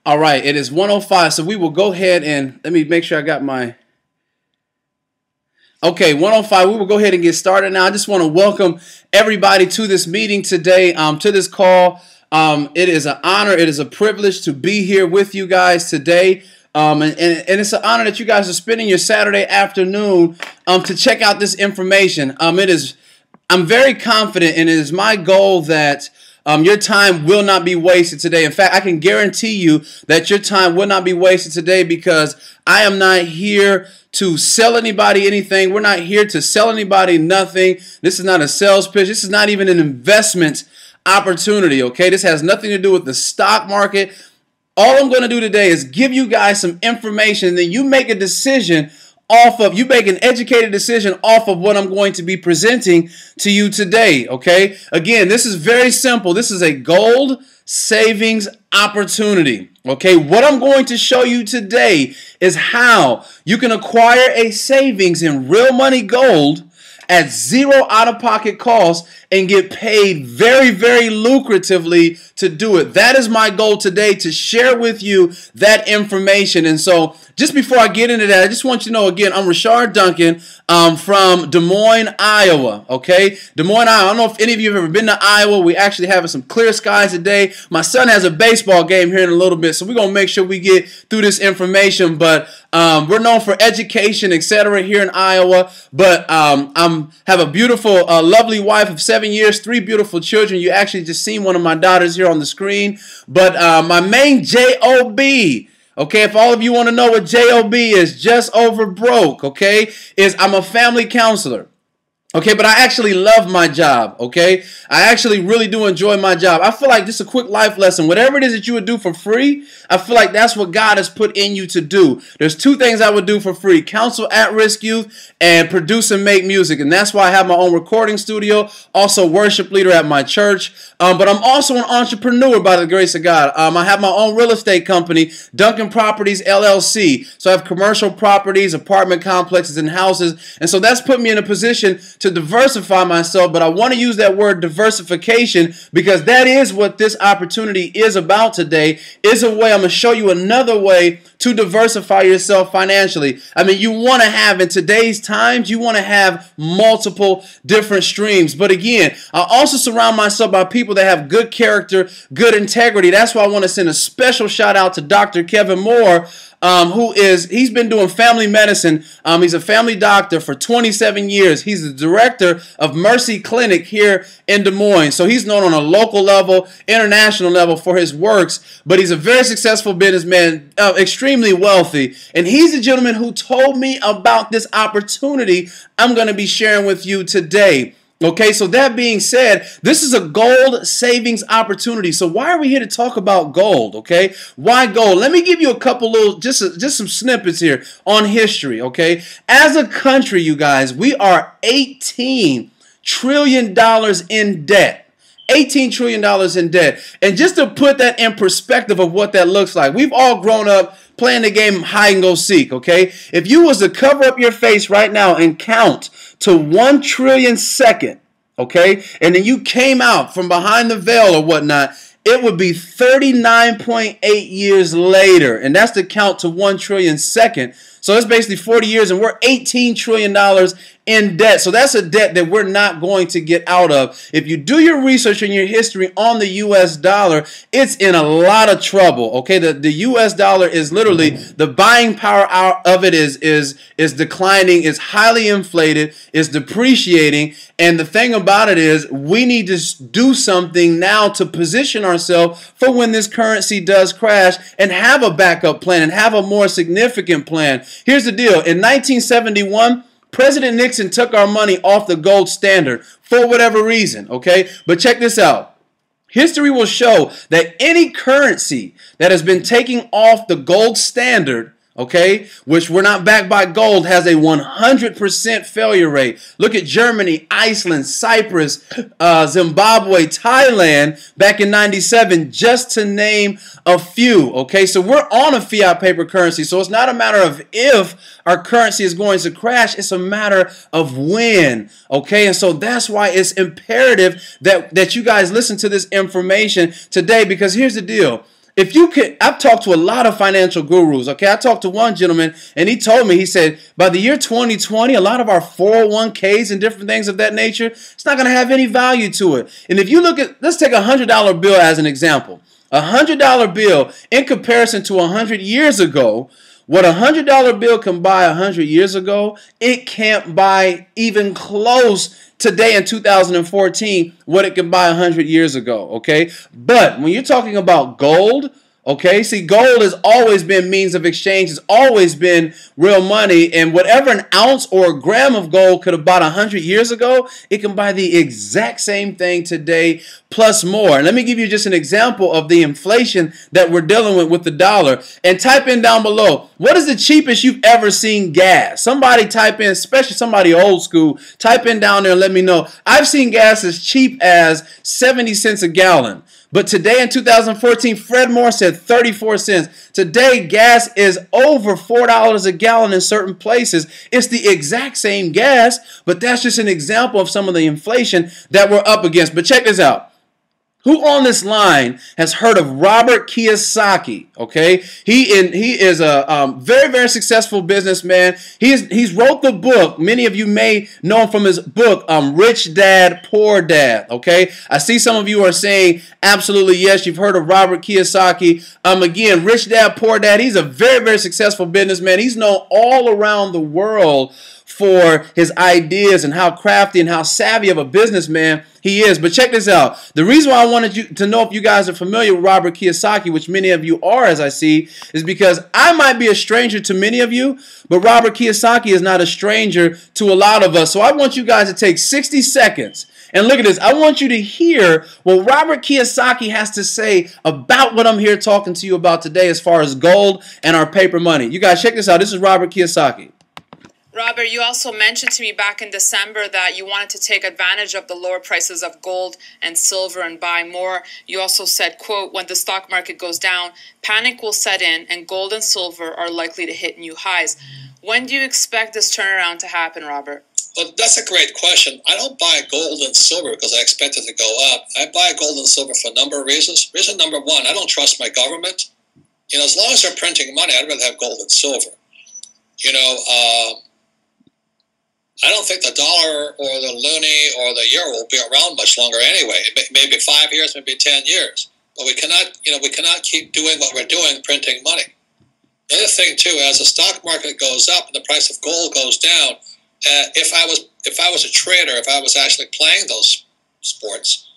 All right, it is 1:05, so we will go ahead and let me make sure I got my. Okay, 1:05. We will go ahead and get started now. I just want to welcome everybody to this meeting today, to this call. It is an honor, it is a privilege to be here with you guys today. And it's an honor that you guys are spending your Saturday afternoon to check out this information. I'm very confident, and it is my goal that your time will not be wasted today. In fact, I can guarantee you that your time will not be wasted today, because I am not here to sell anybody anything. We're not here to sell anybody nothing. This is not a sales pitch. This is not even an investment opportunity, okay? This has nothing to do with the stock market. All I'm going to do today is give you guys some information, and then you make a decision you make an educated decision off of what I'm going to be presenting to you today, okay? Again, this is very simple. This is a gold savings opportunity, okay? What I'm going to show you today is how you can acquire a savings in real money gold at zero out-of-pocket cost and get paid very, very lucratively to do it. That is my goal today, to share with you that information. And so just before I get into that, I just want you to know, again, I'm Rashard Duncan from Des Moines, Iowa, okay? Des Moines, Iowa. I don't know if any of you have ever been to Iowa. We actually have some clear skies today. My son has a baseball game here in a little bit, so we're going to make sure we get through this information. But we're known for education, etc. here in Iowa. But I have a beautiful, lovely wife of 7 years, 3 beautiful children. You actually just seen one of my daughters here on the screen. But my main J-O-B, okay, if all of you want to know what J-O-B is, just over broke, okay, is I'm a family counselor. Okay, but I actually love my job, okay? I actually really do enjoy my job. I feel like just a quick life lesson. Whatever it is that you would do for free, I feel like that's what God has put in you to do. There's 2 things I would do for free: counsel at-risk youth and produce and make music. And that's why I have my own recording studio, also worship leader at my church. But I'm also an entrepreneur by the grace of God. I have my own real estate company, Duncan Properties, LLC. So I have commercial properties, apartment complexes, and houses. And so that's put me in a position to diversify myself, but I want to use that word diversification because that is what this opportunity is about today. Is a way, I'm going to show you another way to diversify yourself financially. I mean, you want to have, in today's times, you want to have multiple different streams. But again, I also surround myself by people that have good character, good integrity. That's why I want to send a special shout out to Dr. Kevin Moore, he's been doing family medicine. He's a family doctor for 27 years. He's the director of Mercy Clinic here in Des Moines. So he's known on a local level, international level for his works, but he's a very successful businessman, extremely wealthy. And he's the gentleman who told me about this opportunity I'm going to be sharing with you today. Okay, so that being said, this is a gold savings opportunity. So why are we here to talk about gold? Okay, why gold? Let me give you a couple little, just some snippets here on history. Okay, as a country, you guys, we are $18 trillion in debt. $18 trillion in debt. And just to put that in perspective of what that looks like, we've all grown up playing the game hide and go seek, okay? If you was to cover up your face right now and count to 1 trillion second, okay, and then you came out from behind the veil or whatnot, it would be 39.8 years later. And that's the count to 1 trillion second. So that's basically 40 years, and we're $18 trillion in debt. So that's a debt that we're not going to get out of. If you do your research and your history on the U.S. dollar, it's in a lot of trouble. Okay, the U.S. dollar is literally, the buying power of it is declining, is highly inflated, is depreciating. And the thing about it is, we need to do something now to position ourselves for when this currency does crash, and have a backup plan and have a more significant plan. Here's the deal. In 1971, President Nixon took our money off the gold standard for whatever reason, okay? But check this out. History will show that any currency that has been taken off the gold standard, okay, which we're not backed by gold, has a 100% failure rate. Look at Germany, Iceland, Cyprus, Zimbabwe, Thailand back in 97, just to name a few, okay? So we're on a fiat paper currency, so it's not a matter of if our currency is going to crash, it's a matter of when, okay? And so that's why it's imperative that you guys listen to this information today, because here's the deal. If you could, I've talked to a lot of financial gurus, okay? I talked to one gentleman, and he told me, he said, by the year 2020, a lot of our 401ks and different things of that nature, it's not going to have any value to it. And if you look at, let's take a $100 bill as an example. A $100 bill in comparison to 100 years ago, what a $100 bill can buy 100 years ago, it can't buy even close today in 2014 what it can buy 100 years ago, okay? But when you're talking about gold, okay, see, gold has always been means of exchange. It's always been real money. And whatever an ounce or a gram of gold could have bought 100 years ago, it can buy the exact same thing today plus more. And let me give you just an example of the inflation that we're dealing with the dollar. And type in down below, what is the cheapest you've ever seen gas? Somebody type in, especially somebody old school, type in down there and let me know. I've seen gas as cheap as 70 cents a gallon. But today in 2014, Fred Moore said 34 cents. Today, gas is over $4 a gallon in certain places. It's the exact same gas, but that's just an example of some of the inflation that we're up against. But check this out. Who on this line has heard of Robert Kiyosaki? Okay, he is a very, very successful businessman. He's wrote the book. Many of you may know him from his book, Rich Dad, Poor Dad. Okay, I see some of you are saying absolutely yes. You've heard of Robert Kiyosaki. Again, Rich Dad, Poor Dad. He's a very, very successful businessman. He's known all around the world for his ideas and how crafty and how savvy of a businessman he is. But check this out. The reason why I wanted you to know if you guys are familiar with Robert Kiyosaki, which many of you are, as I see, is because I might be a stranger to many of you, but Robert Kiyosaki is not a stranger to a lot of us. So I want you guys to take 60 seconds and look at this. I want you to hear what Robert Kiyosaki has to say about what I'm here talking to you about today as far as gold and our paper money. You guys check this out. This is Robert Kiyosaki. Robert, you also mentioned to me back in December that you wanted to take advantage of the lower prices of gold and silver and buy more. You also said, quote, when the stock market goes down, panic will set in and gold and silver are likely to hit new highs. When do you expect this turnaround to happen, Robert? Well, that's a great question. I don't buy gold and silver because I expect it to go up. I buy gold and silver for a number of reasons. Reason number one, I don't trust my government. You know, as long as they're printing money, I'd rather have gold and silver. You know, I don't think the dollar or the loonie or the euro will be around much longer anyway. Maybe 5 years, maybe 10 years. But we cannot keep doing what we're doing, printing money. The other thing too, as the stock market goes up and the price of gold goes down, if I was a trader, if I was actually playing those sports,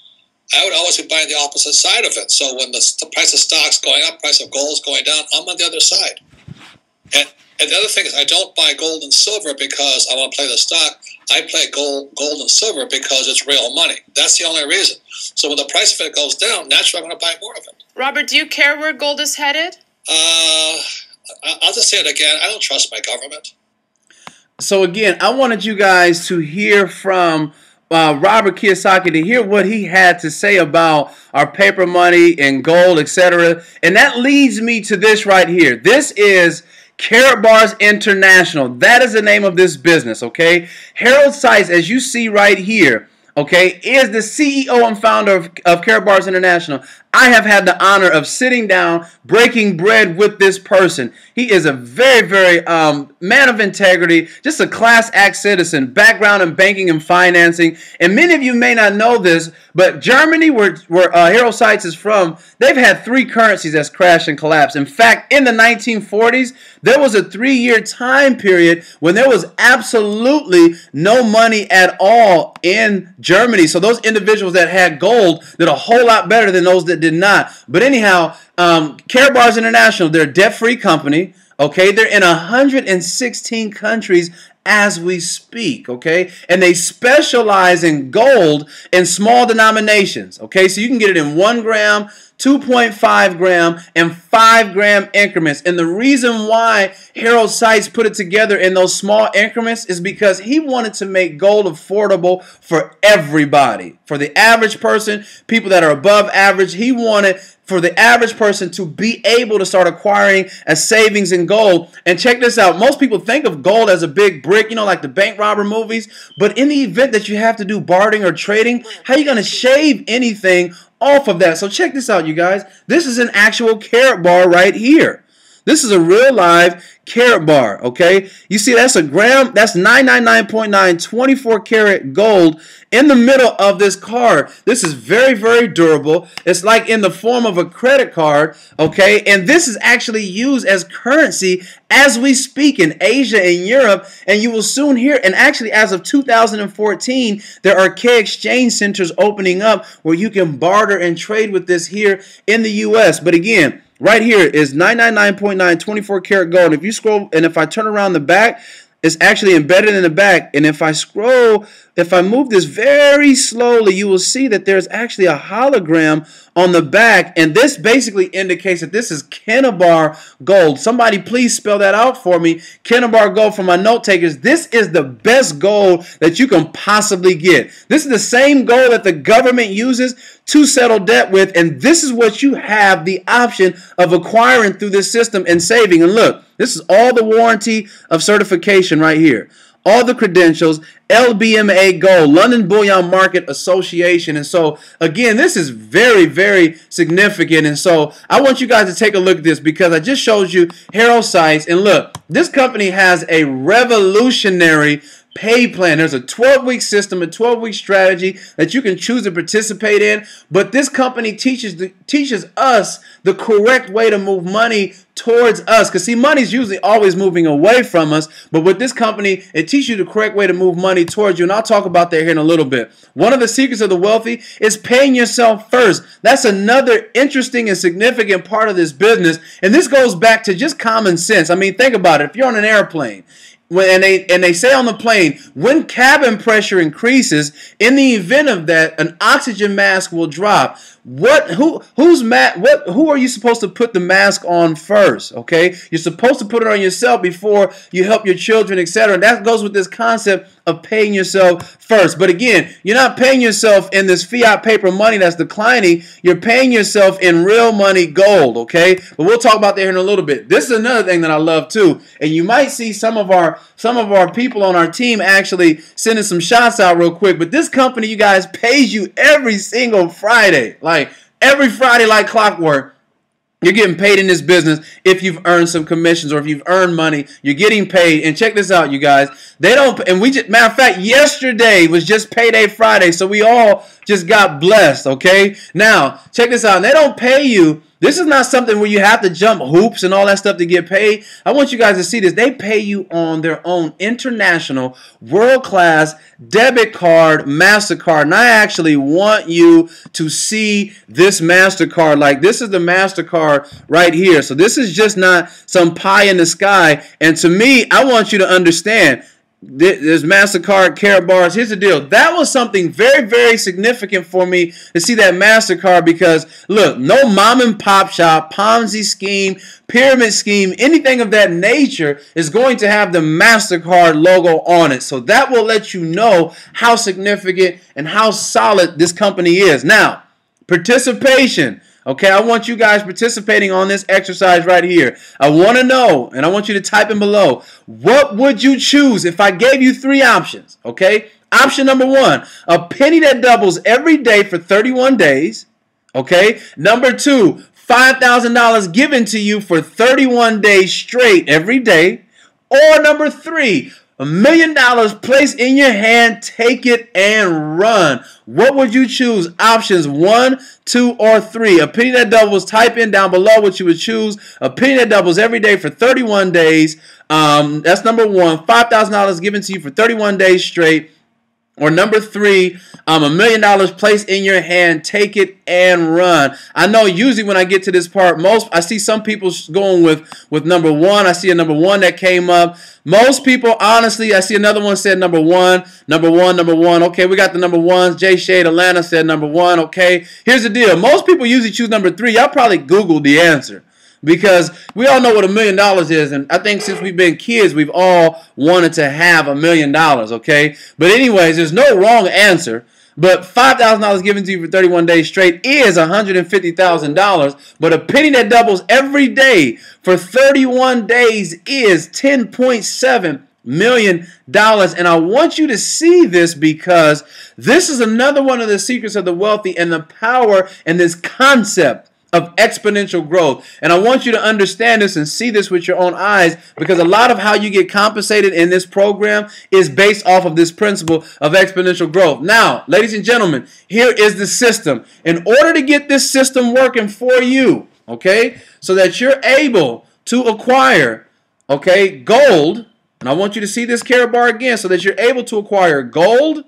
I would always be buying the opposite side of it. So when the price of stock's going up, price of gold's going down, I'm on the other side. And the other thing is I don't buy gold and silver because I want to play the stock. I play gold and silver because it's real money. That's the only reason. So when the price of it goes down, naturally I'm going to buy more of it. Robert, do you care where gold is headed? I'll just say it again. I don't trust my government. So again, I wanted you guys to hear from Robert Kiyosaki, to hear what he had to say about our paper money and gold, etc. And that leads me to this right here. This is Karatbars International. That is the name of this business, okay? Harold Seitz, as you see right here, okay, is the CEO and founder of Karatbars International. I have had the honor of sitting down, breaking bread with this person. He is a very, very man of integrity, just a class act citizen, background in banking and financing. And many of you may not know this, but Germany, where Harold Seitz is from, they've had 3 currencies that's crashed and collapsed. In fact, in the 1940s, there was a 3-year time period when there was absolutely no money at all in Germany. So those individuals that had gold did a whole lot better than those that did not. But anyhow, Karatbars International, they're a debt-free company. Okay, they're in 116 countries as we speak, okay? And they specialize in gold in small denominations, okay? So you can get it in 1 gram, 2.5 gram, and 5 gram increments. And the reason why Harold Seitz put it together in those small increments is because he wanted to make gold affordable for everybody. For the average person, people that are above average, he wanted for the average person to be able to start acquiring a savings in gold. And check this out. Most people think of gold as a big brick, you know, like the bank robber movies. But in the event that you have to do bartering or trading, how are you going to shave anything off of that? So check this out, you guys. This is an actual carat bar right here. This is a real live carat bar, okay? You see, that's a gram. That's 999.9 24 karat gold in the middle of this card. This is very, very durable. It's like in the form of a credit card, okay? And this is actually used as currency as we speak in Asia and Europe. And you will soon hear, and actually as of 2014, there are exchange centers opening up where you can barter and trade with this here in the U.S. But again, right here is 999.9 24 karat gold. If you scroll, and if I turn around the back, it's actually embedded in the back. And if I scroll, if I move this very slowly, you will see that there's actually a hologram on the back. And this basically indicates that this is Karatbars Gold. Somebody please spell that out for me. Karatbars Gold for my note takers. This is the best gold that you can possibly get. This is the same gold that the government uses to settle debt with. And this is what you have the option of acquiring through this system and saving. And look, this is all the warranty of certification right here. All the credentials, LBMA Gold, London Bullion Market Association. And so, again, this is very, very significant. And so, I want you guys to take a look at this because I just showed you Herald Sites. And look, this company has a revolutionary pay plan. There's a 12-week system, a 12-week strategy that you can choose to participate in. But this company teaches us the correct way to move money towards us. Because see, money's usually always moving away from us. But with this company, it teaches you the correct way to move money towards you. And I'll talk about that here in a little bit. One of the secrets of the wealthy is paying yourself first. That's another interesting and significant part of this business. And this goes back to just common sense. I mean, think about it. If you're on an airplane, and they say on the plane, when cabin pressure increases, in the event of that, an oxygen mask will drop. Who are you supposed to put the mask on first? Okay, you're supposed to put it on yourself before you help your children, etc. That goes with this concept of paying yourself first. But again, you're not paying yourself in this fiat paper money that's declining. You're paying yourself in real money, gold. Okay, but we'll talk about that here in a little bit. This is another thing that I love too, and you might see some of our people on our team actually sending some shots out real quick. But this company, you guys, pays you every single Friday. Like every Friday like clockwork. You're getting paid in this business if you've earned some commissions or if you've earned money. You're getting paid. And check this out, you guys. They don't, and we just, matter of fact, yesterday was just Payday Friday. So we all just got blessed, okay? Now, check this out. They don't pay you. This is not something where you have to jump hoops and all that stuff to get paid. I want you guys to see this. They pay you on their own international, world-class debit card, MasterCard. And I actually want you to see this MasterCard. Like, this is the MasterCard right here. So this is just not some pie in the sky. And to me, I want you to understand, there's MasterCard, Karatbars. Here's the deal. That was something very, very significant for me to see that MasterCard because, look, no mom and pop shop, Ponzi scheme, pyramid scheme, anything of that nature is going to have the MasterCard logo on it. So that will let you know how significant and how solid this company is. Now, participation. Okay, I want you guys participating on this exercise right here. I want to know, and I want you to type in below, what would you choose if I gave you 3 options? Okay, option number 1, a penny that doubles every day for 31 days. Okay, number 2, $5,000 given to you for 31 days straight every day. Or number 3, $1 million placed in your hand, take it and run. What would you choose? Options 1, 2, or 3. A penny that doubles, type in down below what you would choose. A penny that doubles every day for 31 days. That's number 1. $5,000 given to you for 31 days straight. Or number 3, $1 million placed in your hand, take it and run. I know usually when I get to this part, I see some people going with number 1. I see a number 1 that came up. Most people, honestly, I see another one said number 1, number 1, number 1. Okay, we got the number 1s. Jay Shade Atlanta said number 1. Okay, here's the deal. Most people usually choose number 3. Y'all probably Googled the answer. Because we all know what $1 million is, and I think since we've been kids, we've all wanted to have $1 million, okay? But anyways, there's no wrong answer. But $5,000 given to you for 31 days straight is $150,000. But a penny that doubles every day for 31 days is $10.7 million. And I want you to see this because this is another one of the secrets of the wealthy and the power and this concept of exponential growth. And I want you to understand this and see this with your own eyes, because a lot of how you get compensated in this program is based off of this principle of exponential growth. Now, ladies and gentlemen, here is the system. In order to get this system working for you, okay, so that you're able to acquire, okay, gold, and I want you to see this Karatbar again, so that you're able to acquire gold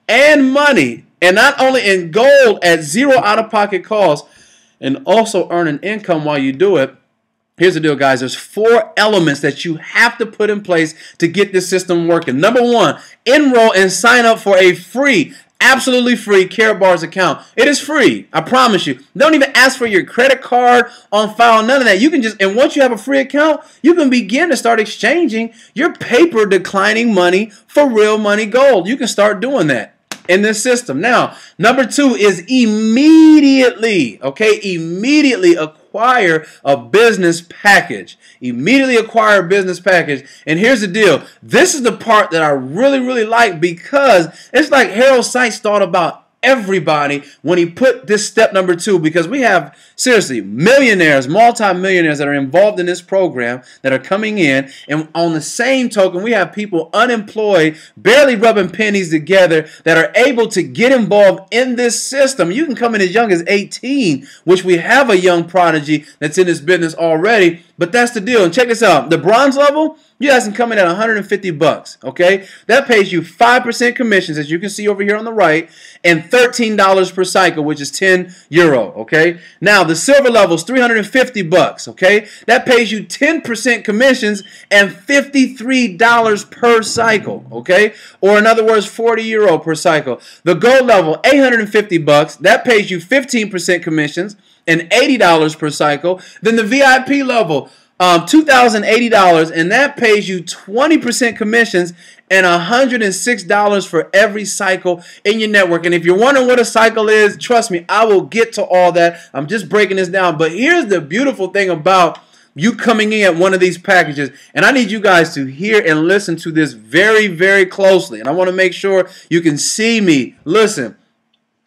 and money, and not only in gold at zero out-of-pocket cost, and also earn an income while you do it. Here's the deal, guys. There's 4 elements that you have to put in place to get this system working. Number 1, enroll and sign up for a free, absolutely free Karatbars account. It is free. I promise you. Don't even ask for your credit card on file, none of that. You can just, and once you have a free account, you can begin to start exchanging your paper declining money for real money gold. You can start doing that in this system. Now, number 2 is immediately, okay, immediately acquire a business package. Immediately acquire a business package. And here's the deal. This is the part that I really, really like, because it's like Harold Sykes thought about everybody when he put this step number 2, because we have, seriously, millionaires, multi-millionaires that are involved in this program that are coming in, and on the same token, we have people unemployed, barely rubbing pennies together, that are able to get involved in this system. You can come in as young as 18, which we have a young prodigy that's in this business already, but that's the deal. And check this out. The bronze level, you guys can come in at $150, okay? That pays you 5% commissions, as you can see over here on the right, and $13 per cycle, which is €10, okay? Now, the silver level is $350, okay? That pays you 10% commissions and $53 per cycle, okay? Or in other words, €40 per cycle. The gold level, $850, that pays you 15% commissions and $80 per cycle. Then the VIP level, $2,080, and that pays you 20% commissions and $106 for every cycle in your network. And if you're wondering what a cycle is, trust me, I will get to all that. I'm just breaking this down. But here's the beautiful thing about you coming in at one of these packages, and I need you guys to hear and listen to this very, very closely. And I want to make sure you can see me. Listen.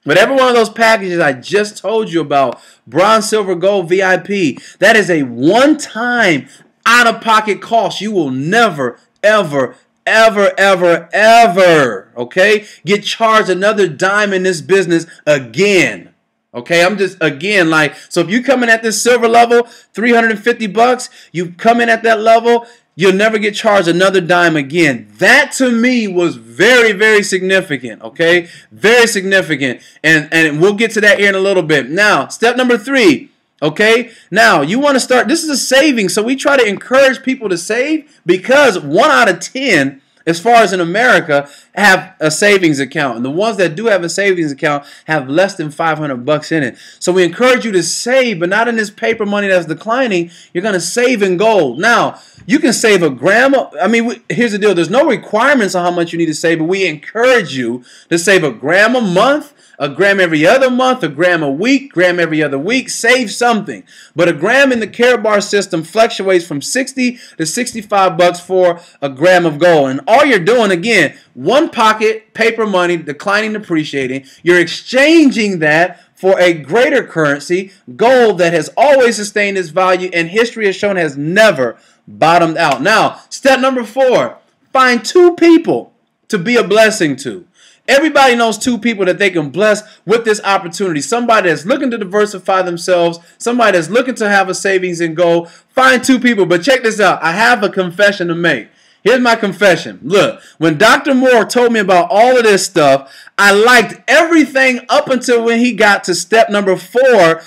But every one of those packages I just told you about, bronze, silver, gold, VIP, that is a one-time out-of-pocket cost. You will never, ever, ever, ever, ever, okay, get charged another dime in this business again. Okay, I'm just, again, like, so if you come in at this silver level, $350, you come in at that level, you'll never get charged another dime again. That to me was very, very significant, okay? Very significant. And we'll get to that here in a little bit. Now, step number 3, okay? Now, you want to start, this is a savings, so we try to encourage people to save, because 1 out of 10, as far as in America, have a savings account. And the ones that do have a savings account have less than $500 in it. So we encourage you to save, but not in this paper money that's declining. You're going to save in gold. Now, you can save a gram. I mean, here's the deal. There's no requirements on how much you need to save, but we encourage you to save a gram a month, a gram every other month, a gram a week, gram every other week. Save something. But a gram in the Karatbar system fluctuates from $60 to $65 for a gram of gold. And all you're doing, again, one pocket, paper money, declining, depreciating. You're exchanging that for a greater currency, gold, that has always sustained its value and history has shown has never bottomed out. Now, step number 4, find 2 people to be a blessing to. Everybody knows 2 people that they can bless with this opportunity. Somebody that's looking to diversify themselves. Somebody that's looking to have a savings in gold. Find 2 people. But check this out. I have a confession to make. Here's my confession. Look, when Dr. Moore told me about all of this stuff, I liked everything up until when he got to step number 4,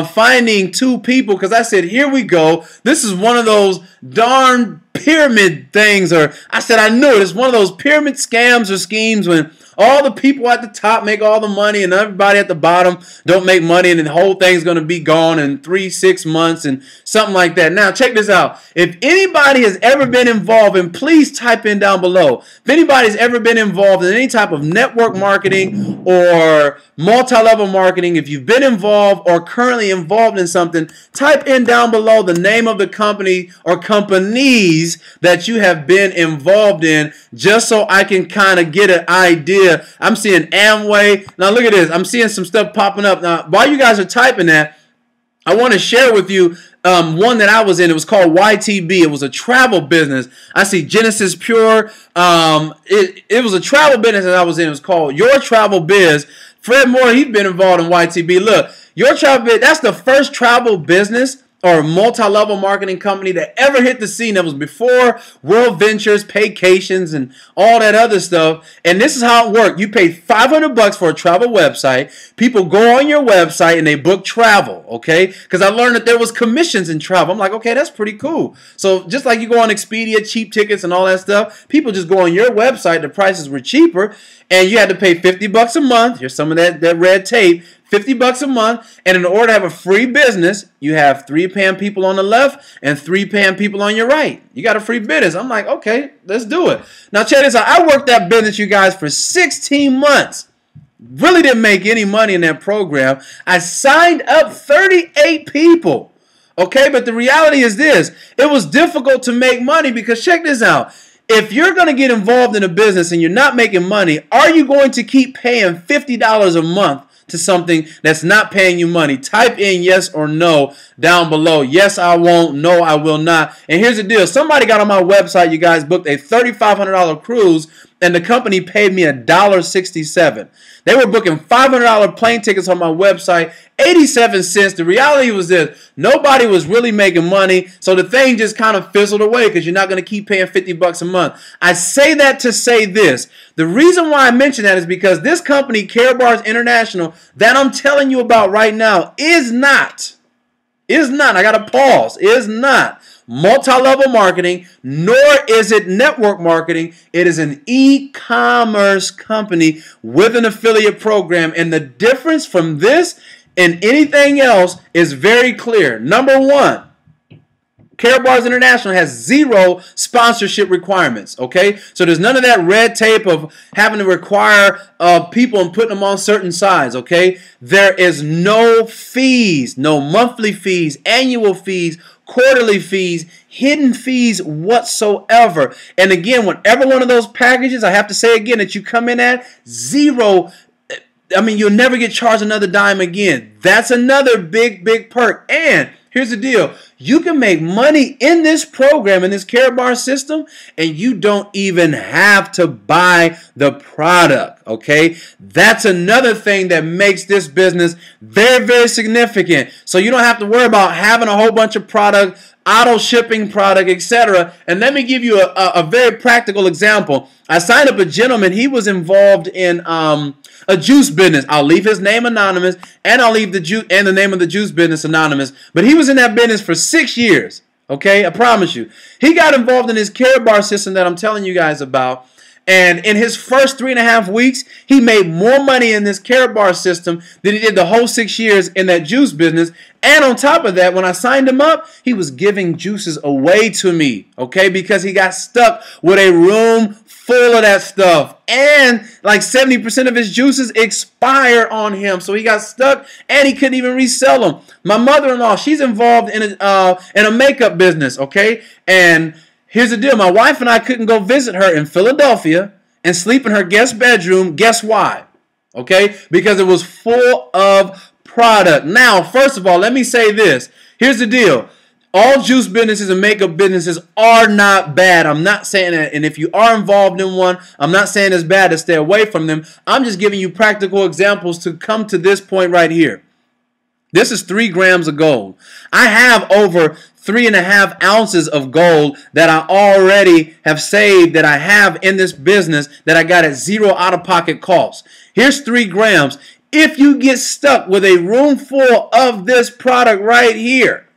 finding 2 people, because I said, here we go. This is one of those darn pyramid things, or I said I knew it. It's one of those pyramid scams or schemes when All the people at the top make all the money, and everybody at the bottom don't make money, and the whole thing's going to be gone in 3-6 months and something like that. Now, check this out. If anybody has ever been involved, and please type in down below, if anybody's ever been involved in any type of network marketing or multi-level marketing, if you've been involved or currently involved in something, type in down below the name of the company or companies that you have been involved in, just so I can kind of get an idea. I'm seeing Amway. Now look at this. I'm seeing some stuff popping up. Now, while you guys are typing that, I want to share with you one that I was in. It was called YTB. It was a travel business. I see Genesis Pure. It was a travel business that I was in. It was called Your Travel Biz. Fred Moore, he's been involved in YTB. Look, Your Travel Biz, that's the first travel business or multi-level marketing company that ever hit the scene. That was before World Ventures, Paycations, and all that other stuff. And this is how it worked. You pay $500 for a travel website. People go on your website and they book travel, okay? Because I learned that there was commissions in travel. I'm like, okay, that's pretty cool. So just like you go on Expedia, cheap tickets and all that stuff, people just go on your website. The prices were cheaper, and you had to pay $50 a month. Here's some of that red tape. $50 a month, and in order to have a free business, you have 3 paying people on the left and 3 paying people on your right. You got a free business. I'm like, okay, let's do it. Now check this out. I worked that business, you guys, for 16 months. Really didn't make any money in that program. I signed up 38 people. Okay, but the reality is this. It was difficult to make money because check this out. If you're going to get involved in a business and you're not making money, are you going to keep paying $50 a month to something that's not paying you money? Type in yes or no down below. Yes, I won't. No, I will not. And here's the deal. Somebody got on my website, you guys, booked a $3,500 cruise, and the company paid me $1.67. They were booking $500 plane tickets on my website, 87 cents. The reality was this. Nobody was really making money, so the thing just kind of fizzled away because you're not going to keep paying $50 a month. I say that to say this. The reason why I mention that is because this company, Karatbars International, that I'm telling you about right now, is not, I got to pause, is not multi-level marketing, nor is it network marketing. It is an e-commerce company with an affiliate program. And the difference from this and anything else is very clear. Number one, Karatbars International has 0 sponsorship requirements, okay? So there's none of that red tape of having to require people and putting them on certain sides, okay? There is no fees, no monthly fees, annual fees, quarterly fees, hidden fees whatsoever. And again, whatever one of those packages, I have to say again, that you come in at 0, I mean, you'll never get charged another dime again. That's another big, big perk. And here's the deal. You can make money in this program, in this Karatbars system, and you don't even have to buy the product, okay? That's another thing that makes this business very, very significant. So you don't have to worry about having a whole bunch of product, auto shipping product, etc. And let me give you a very practical example. I signed up a gentleman. He was involved in a juice business. I'll leave his name anonymous, and I'll leave the name of the juice business anonymous. But he was in that business for 6 years. Okay, I promise you. He got involved in his Karatbars system that I'm telling you guys about. And in his first 3.5 weeks, he made more money in this Karatbars system than he did the whole 6 years in that juice business. And on top of that, when I signed him up, he was giving juices away to me, okay, because he got stuck with a room full of that stuff. And like 70% of his juices expire on him. So he got stuck and he couldn't even resell them. My mother-in-law, she's involved in a makeup business, okay? And here's the deal. My wife and I couldn't go visit her in Philadelphia and sleep in her guest bedroom. Guess why? Okay? Because it was full of product. Now, first of all, let me say this. Here's the deal. All juice businesses and makeup businesses are not bad. I'm not saying that. And if you are involved in one, I'm not saying it's bad to stay away from them. I'm just giving you practical examples to come to this point right here. This is 3 grams of gold. I have over 3.5 ounces of gold that I already have saved, that I have in this business, that I got at 0 out-of-pocket costs. Here's 3 grams. If you get stuck with a room full of this product right here,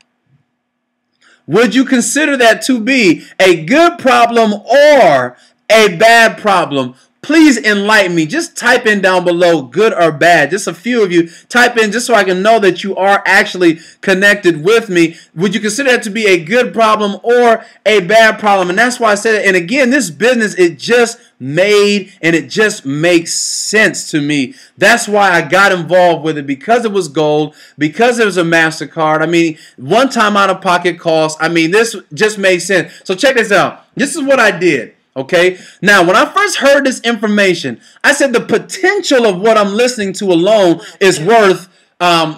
would you consider that to be a good problem or a bad problem? Please enlighten me. Just type in down below, good or bad. Just a few of you type in just so I can know that you are actually connected with me. Would you consider that to be a good problem or a bad problem? And that's why I said it. And again, this business, it just made and it just makes sense to me. That's why I got involved with it, because it was gold, because it was a MasterCard. I mean, one time out of pocket cost. I mean, this just made sense. So check this out. This is what I did. Okay. Now, when I first heard this information, I said the potential of what I'm listening to alone is worth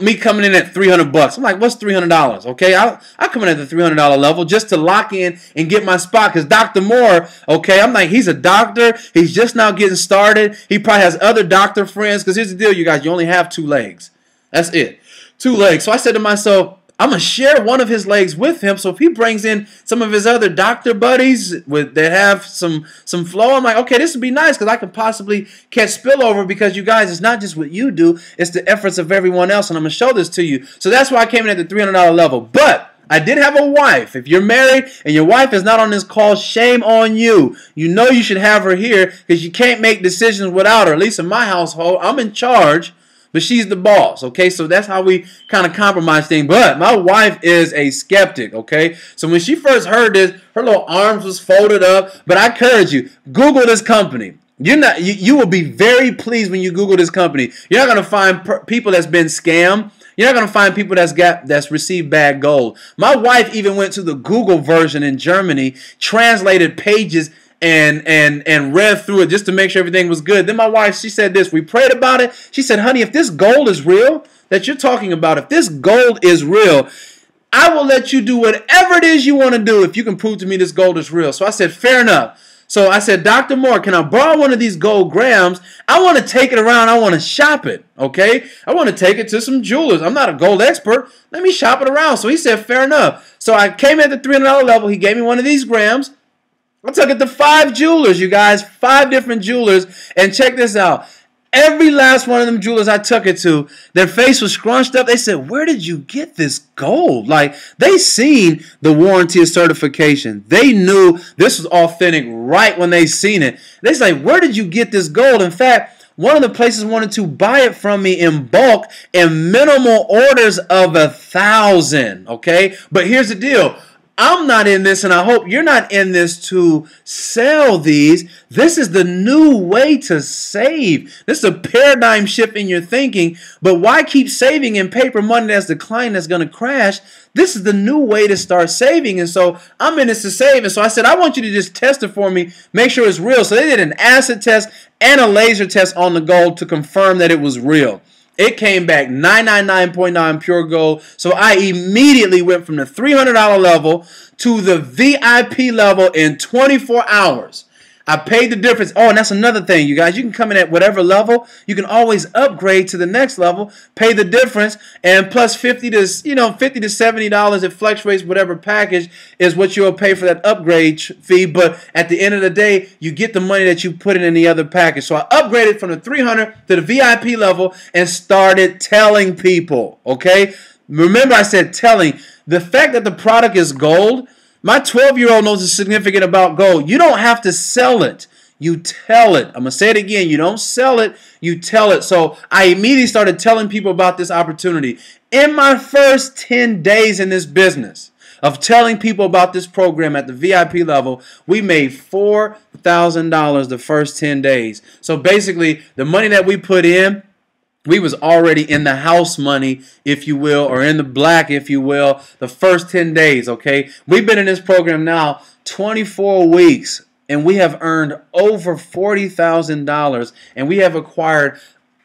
me coming in at $300. I'm like, what's $300? Okay, I come in at the $300 level just to lock in and get my spot. Because Dr. Moore, okay, I'm like, he's a doctor. He's just now getting started. He probably has other doctor friends. Because here's the deal, you guys, you only have 2 legs. That's it, 2 legs. So I said to myself, I'm going to share one of his legs with him. So if he brings in some of his other doctor buddies that have some flow, I'm like, okay, this would be nice because I could possibly catch spillover, because you guys, it's not just what you do, it's the efforts of everyone else. And I'm going to show this to you. So that's why I came in at the $300 level. But I did have a wife. If you're married and your wife is not on this call, shame on you. You know you should have her here, because you can't make decisions without her. At least in my household, I'm in charge, but she's the boss, okay? So that's how we kind of compromise things. But my wife is a skeptic, okay? So when she first heard this, her little arms was folded up. But I encourage you, Google this company. You will be very pleased when you Google this company. You're not going to find people that's been scammed. You're not going to find people that's received bad gold. My wife even went to the Google version in Germany, translated pages, and read through it just to make sure everything was good. Then my wife, she said this. We prayed about it. She said, honey, if this gold is real that you're talking about, if this gold is real, I will let you do whatever it is you want to do if you can prove to me this gold is real. So I said, fair enough. So I said, Dr. Moore, can I borrow one of these gold grams? I want to take it around. I want to shop it, okay? I want to take it to some jewelers. I'm not a gold expert. Let me shop it around. So he said, fair enough. So I came at the $300 level. He gave me one of these grams. I took it to 5 jewelers, you guys, 5 different jewelers, and check this out. Every last one of them jewelers I took it to, their face was scrunched up. They said, where did you get this gold? Like, they seen the warranty and certification. They knew this was authentic right when they seen it. They said, where did you get this gold? In fact, one of the places wanted to buy it from me in bulk in minimal orders of 1,000, okay? But here's the deal. I'm not in this, and I hope you're not in this to sell these. This is the new way to save. This is a paradigm shift in your thinking. But why keep saving in paper money that's declining, that's going to crash? This is the new way to start saving. And so I'm in this to save. And so I said, I want you to just test it for me, make sure it's real. So they did an acid test and a laser test on the gold to confirm that it was real. It came back 999.9 pure gold. So I immediately went from the $300 level to the VIP level in 24 hours. I paid the difference. Oh, and that's another thing, you guys. You can come in at whatever level. You can always upgrade to the next level, pay the difference, and plus $50 to $70. It fluctuates. Whatever package is what you'll pay for that upgrade fee. But at the end of the day, you get the money that you put in the other package. So I upgraded from the 300 to the VIP level and started telling people. Okay, remember I said telling. The fact that the product is gold. My 12-year-old knows it's significant about gold. You don't have to sell it. You tell it. I'm going to say it again. You don't sell it. You tell it. So I immediately started telling people about this opportunity. In my first 10 days in this business of telling people about this program at the VIP level, we made $4,000 the first 10 days. So basically, the money that we put in, we was already in the house money, if you will, or in the black, if you will, the first 10 days, okay? We've been in this program now 24 weeks, and we have earned over $40,000, and we have acquired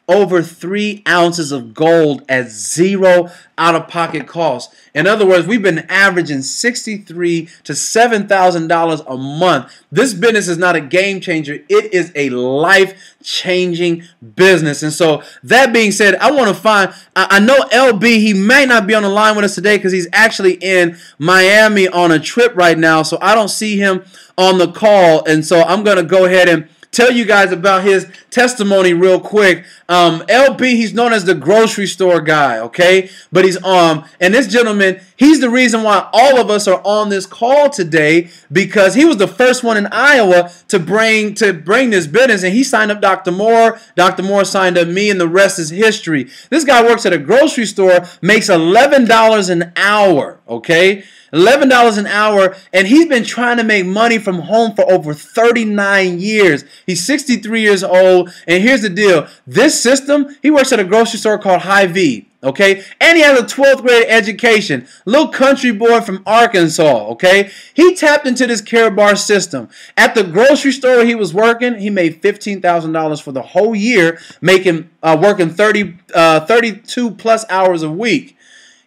over 3 ounces of gold at 0 out-of-pocket cost. In other words, we've been averaging $63,000 to $7,000 a month. This business is not a game changer. It is a life-changing business. And so, that being said, I want to find, I know LB, he may not be on the line with us today because he's actually in Miami on a trip right now. So, I don't see him on the call. And so, I'm going to go ahead and tell you guys about his testimony real quick. LB, he's known as the grocery store guy, okay? But he's and this gentleman, he's the reason why all of us are on this call today, because he was the first one in Iowa to bring this business, and he signed up Dr. Moore. Dr. Moore signed up me, and the rest is history. This guy works at a grocery store, makes $11 an hour, okay? $11 an hour, and he's been trying to make money from home for over 39 years. He's 63 years old, and here's the deal. This system, he works at a grocery store called Hy-Vee, okay? And he has a 12th grade education. Little country boy from Arkansas, okay? He tapped into this Karatbars system. At the grocery store he was working, he made $15,000 for the whole year, working 32 plus hours a week.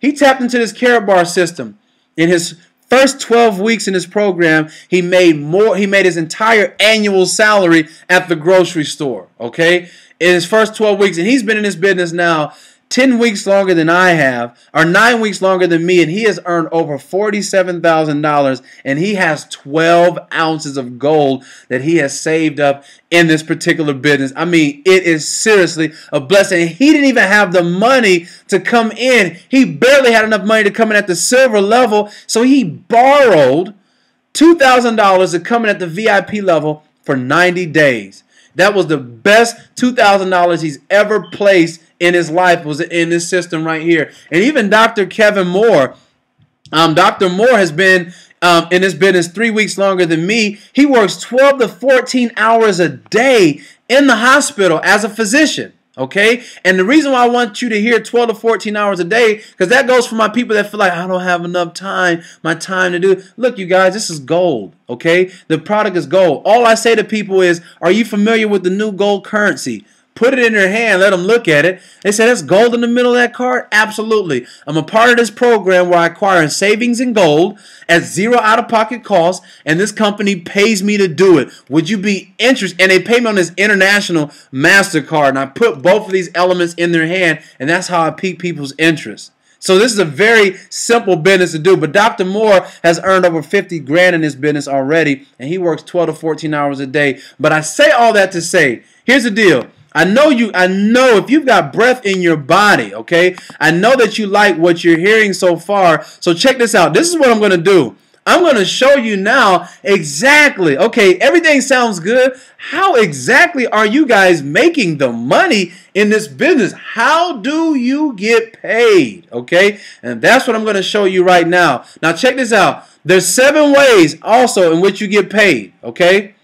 He tapped into this Karatbars system. In his first 12 weeks in this program, he made his entire annual salary at the grocery store, okay? In his first 12 weeks, and he's been in this business now 10 weeks longer than I have, or 9 weeks longer than me, and he has earned over $47,000, and he has 12 ounces of gold that he has saved up in this particular business. I mean, it is seriously a blessing. And he didn't even have the money to come in. He barely had enough money to come in at the silver level, so he borrowed $2,000 to come in at the VIP level for 90 days. That was the best $2,000 he's ever placed in his life, was in this system right here. And even Dr. Kevin Moore, Dr. Moore has been in this business 3 weeks longer than me. He works 12 to 14 hours a day in the hospital as a physician. Okay? And the reason why I want you to hear 12 to 14 hours a day, because that goes for my people that feel like, I don't have enough time, my time to do. Look, you guys, this is gold. Okay? The product is gold. All I say to people is, are you familiar with the new gold currency? Put it in their hand, let them look at it. They say, that's gold in the middle of that card? Absolutely. I'm a part of this program where I acquire savings in gold at zero out-of-pocket cost, and this company pays me to do it. Would you be interested? And they pay me on this international MasterCard, and I put both of these elements in their hand, and that's how I pique people's interest. So this is a very simple business to do, but Dr. Moore has earned over 50 grand in this business already, and he works 12 to 14 hours a day. But I say all that to say, here's the deal. I know if you've got breath in your body, okay? I know that you like what you're hearing so far. So check this out. This is what I'm going to do. I'm going to show you now exactly, okay, everything sounds good. How exactly are you guys making the money in this business? How do you get paid, okay? And that's what I'm going to show you right now. Now check this out. There's 7 ways also in which you get paid, okay?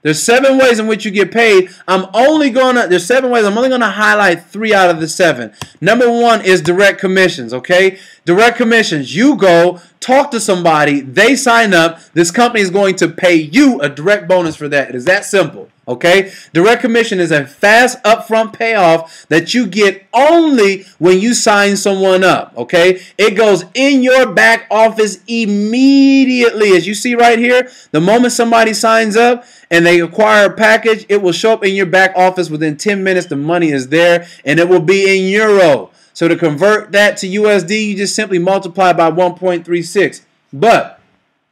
There's 7 ways in which you get paid. There's 7 ways. I'm only going to highlight 3 out of the 7. Number 1 is direct commissions, okay? Direct commissions. You go, talk to somebody, they sign up, this company is going to pay you a direct bonus for that. It is that simple, okay? Direct commission is a fast upfront payoff that you get only when you sign someone up, okay? It goes in your back office immediately. As you see right here, the moment somebody signs up and they acquire a package, it will show up in your back office within 10 minutes. The money is there, and it will be in euro. So to convert that to USD, you just simply multiply by 1.36. But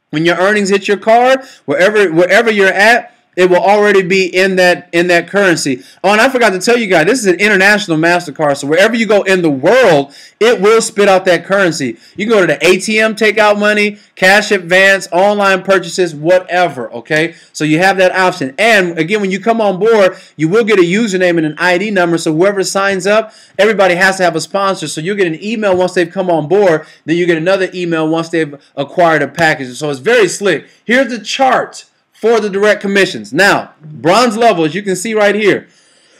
when your earnings hit your card, wherever you're at, it will already be in that currency. Oh, and I forgot to tell you guys, this is an international MasterCard, so wherever you go in the world, it will spit out that currency. You can go to the ATM, take out money, cash advance, online purchases, whatever, okay? So you have that option. And again, when you come on board, you will get a username and an ID number, so whoever signs up, everybody has to have a sponsor. So you'll get an email once they've come on board, then you get another email once they've acquired a package. So it's very slick. Here's the chart for the direct commissions. Now, bronze level, as you can see right here,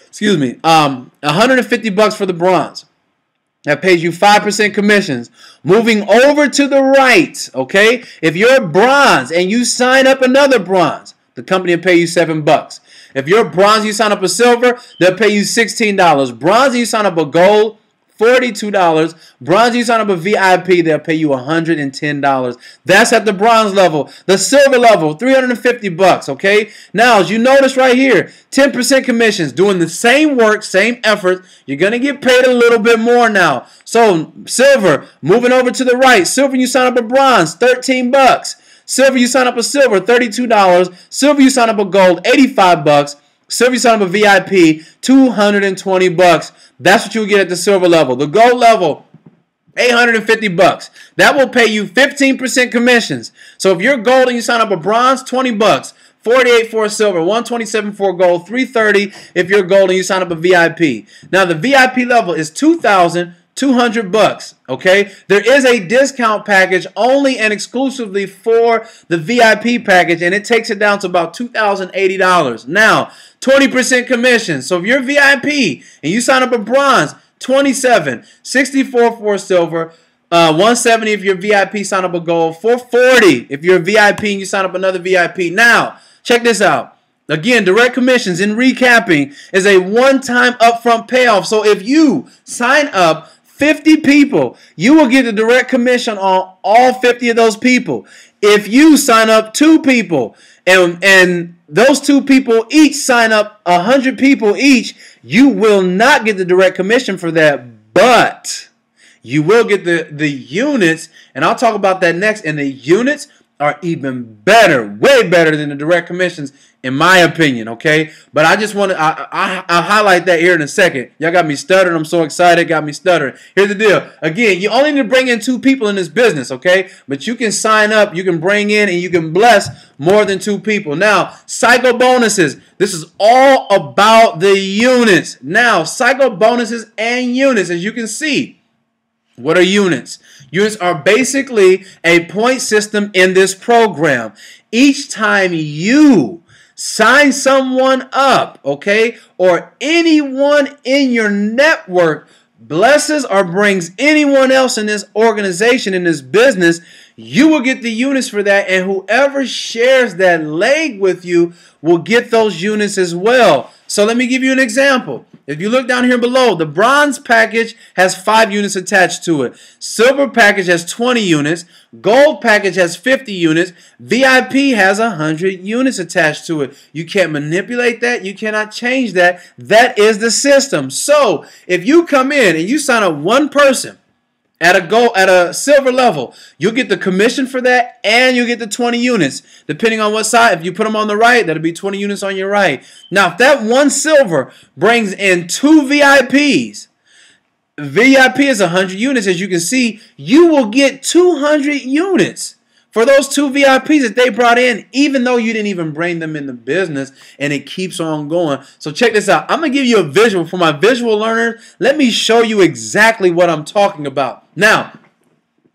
excuse me, $150 for the bronze. That pays you 5% commissions. Moving over to the right, okay, if you're bronze and you sign up another bronze, the company will pay you $7. If you're bronze, you sign up a silver, they'll pay you $16. Bronze, you sign up a gold, $42. Bronze, you sign up a VIP, they'll pay you $110. That's at the bronze level. The silver level, $350, okay? Now, as you notice right here, 10% commissions, doing the same work, same effort. You're going to get paid a little bit more now. So, silver, moving over to the right. Silver, you sign up a bronze, $13. Silver, you sign up a silver, $32. Silver, you sign up a gold, $85. Silver, you sign up a VIP, $220. That's what you'll get at the silver level. The gold level, $850. That will pay you 15% commissions. So if you're gold and you sign up a bronze, $20. 48 for a silver, 127 for a gold, 330 if you're gold and you sign up a VIP. Now the VIP level is $2,200. Okay, there is a discount package only and exclusively for the VIP package, and it takes it down to about $2,080. Now 20% commission. So if you're VIP and you sign up a bronze, 27, 64 for a silver, 170 if you're VIP, sign up a gold, 440 if you're a VIP and you sign up another VIP. Now, check this out. Again, direct commissions in recapping is a one-time upfront payoff. So if you sign up 50 people, you will get a direct commission on all 50 of those people. If you sign up 2 people and those 2 people each sign up 100 people each, you will not get the direct commission for that, but you will get the units, and I'll talk about that next. And the units are even better, way better than the direct commissions, in my opinion, okay? But I just want to, I'll highlight that here in a second. Y'all got me stuttering. I'm so excited. Got me stuttering. Here's the deal. Again, you only need to bring in 2 people in this business, okay? But you can sign up, you can bring in, and you can bless more than 2 people. Now, cycle bonuses. This is all about the units. Now, cycle bonuses and units, as you can see. What are units? Units are basically a point system in this program. Each time you sign someone up, okay, or anyone in your network blesses or brings anyone else in this organization, in this business, you will get the units for that, and whoever shares that leg with you will get those units as well. So let me give you an example. If you look down here below, the bronze package has 5 units attached to it. Silver package has 20 units. Gold package has 50 units. VIP has 100 units attached to it. You can't manipulate that. You cannot change that. That is the system. So if you come in and you sign up 1 person at a silver level, you'll get the commission for that, and you'll get the 20 units. Depending on what side, if you put them on the right, that'll be 20 units on your right. Now, if that 1 silver brings in 2 VIPs, VIP is 100 units, as you can see, you will get 200 units for those 2 VIPs that they brought in, even though you didn't even bring them in the business, and it keeps on going. So check this out. I'm going to give you a visual. For my visual learners, let me show you exactly what I'm talking about. Now,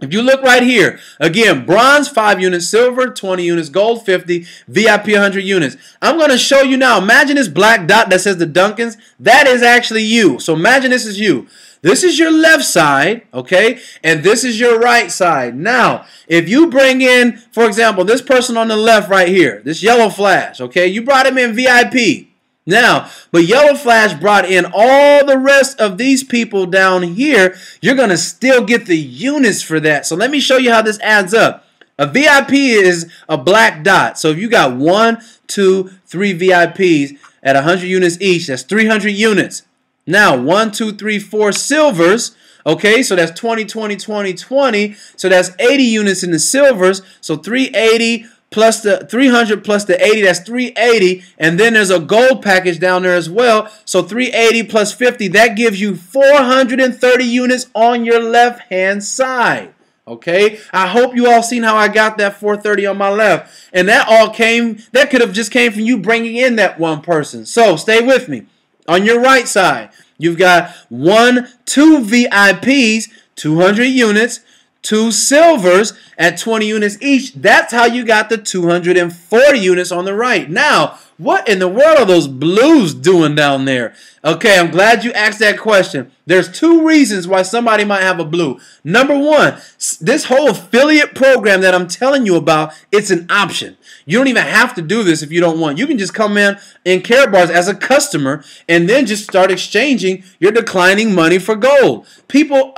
if you look right here, again, bronze 5 units, silver 20 units, gold 50, VIP 100 units. I'm going to show you now. Imagine this black dot that says the Duncans. That is actually you. So imagine this is you. This is your left side, okay, and this is your right side. Now, if you bring in, for example, this person on the left right here, this yellow flash, okay, you brought him in VIP. Now, but yellow flash brought in all the rest of these people down here. You're going to still get the units for that. So let me show you how this adds up. A VIP is a black dot. So if you got 1, 2, 3 VIPs at 100 units each, that's 300 units. Now, 1, 2, 3, 4 silvers. Okay, so that's 20, 20, 20, 20. So that's 80 units in the silvers. So 380 plus the 300 plus the 80, that's 380. And then there's a gold package down there as well. So 380 plus 50, that gives you 430 units on your left-hand side. Okay, I hope you all seen how I got that 430 on my left. And that could have just came from you bringing in that 1 person. So stay with me. On your right side, you've got 1, 2 VIPs, 200 units, 2 silvers at 20 units each. That's how you got the 240 units on the right. Now, what in the world are those blues doing down there? Okay, I'm glad you asked that question. There's 2 reasons why somebody might have a blue. Number 1, this whole affiliate program that I'm telling you about, it's an option. You don't even have to do this if you don't want. You can just come in Karatbars as a customer and then just start exchanging your declining money for gold. People,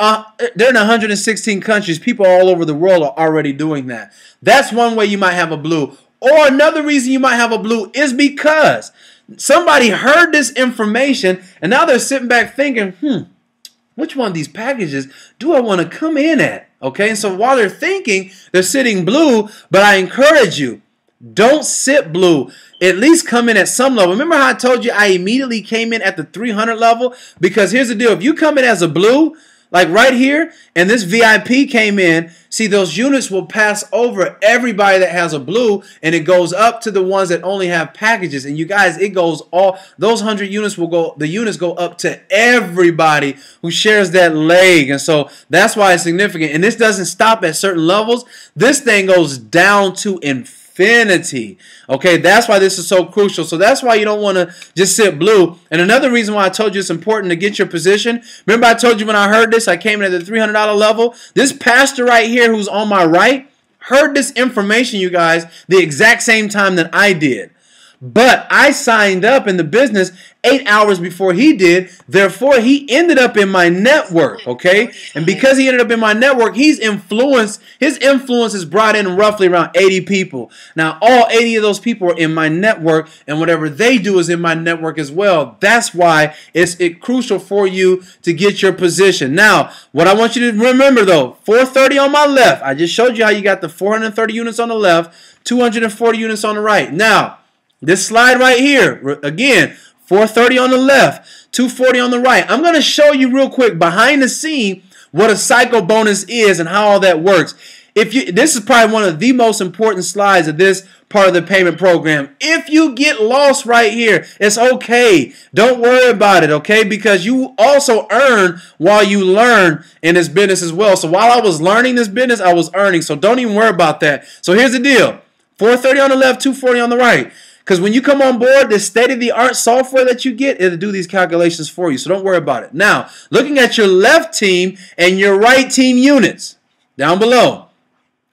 they're in 116 countries. People all over the world are already doing that. That's one way you might have a blue. Or another reason you might have a blue is because somebody heard this information and now they're sitting back thinking, which one of these packages do I want to come in at? Okay, and so while they're thinking, they're sitting blue, but I encourage you, Don't sit blue. At least come in at some level. Remember how I told you I immediately came in at the 300 level? Because here's the deal. If you come in as a blue, like right here, and this VIP came in, see, those units will pass over everybody that has a blue, and it goes up to the ones that only have packages. And you guys, it goes all, those 100 units will go, the units go up to everybody who shares that leg. And so that's why it's significant. And this doesn't stop at certain levels. This thing goes down to infinity. Okay, that's why this is so crucial. So that's why you don't want to just sit blue. And another reason why I told you it's important to get your position. Remember I told you when I heard this, I came in at the $300 level. This pastor right here who's on my right heard this information, you guys, the exact same time that I did. But I signed up in the business 8 hours before he did. Therefore, he ended up in my network, okay? And because he ended up in my network, his influence has brought in roughly around 80 people. Now, all 80 of those people are in my network, and whatever they do is in my network as well. That's why it's crucial for you to get your position. Now, what I want you to remember, though, 430 on my left. I just showed you how you got the 430 units on the left, 240 units on the right. Now, this slide right here, again, 430 on the left, 240 on the right. I'm going to show you real quick behind the scene what a cycle bonus is and how all that works. This is probably one of the most important slides of this part of the payment program. If you get lost right here, it's okay. Don't worry about it, okay? Because you also earn while you learn in this business as well. So while I was learning this business, I was earning. So don't even worry about that. So here's the deal. 430 on the left, 240 on the right. Because when you come on board, this state-of-the-art software that you get, it'll do these calculations for you. So don't worry about it. Now, looking at your left team and your right team units down below.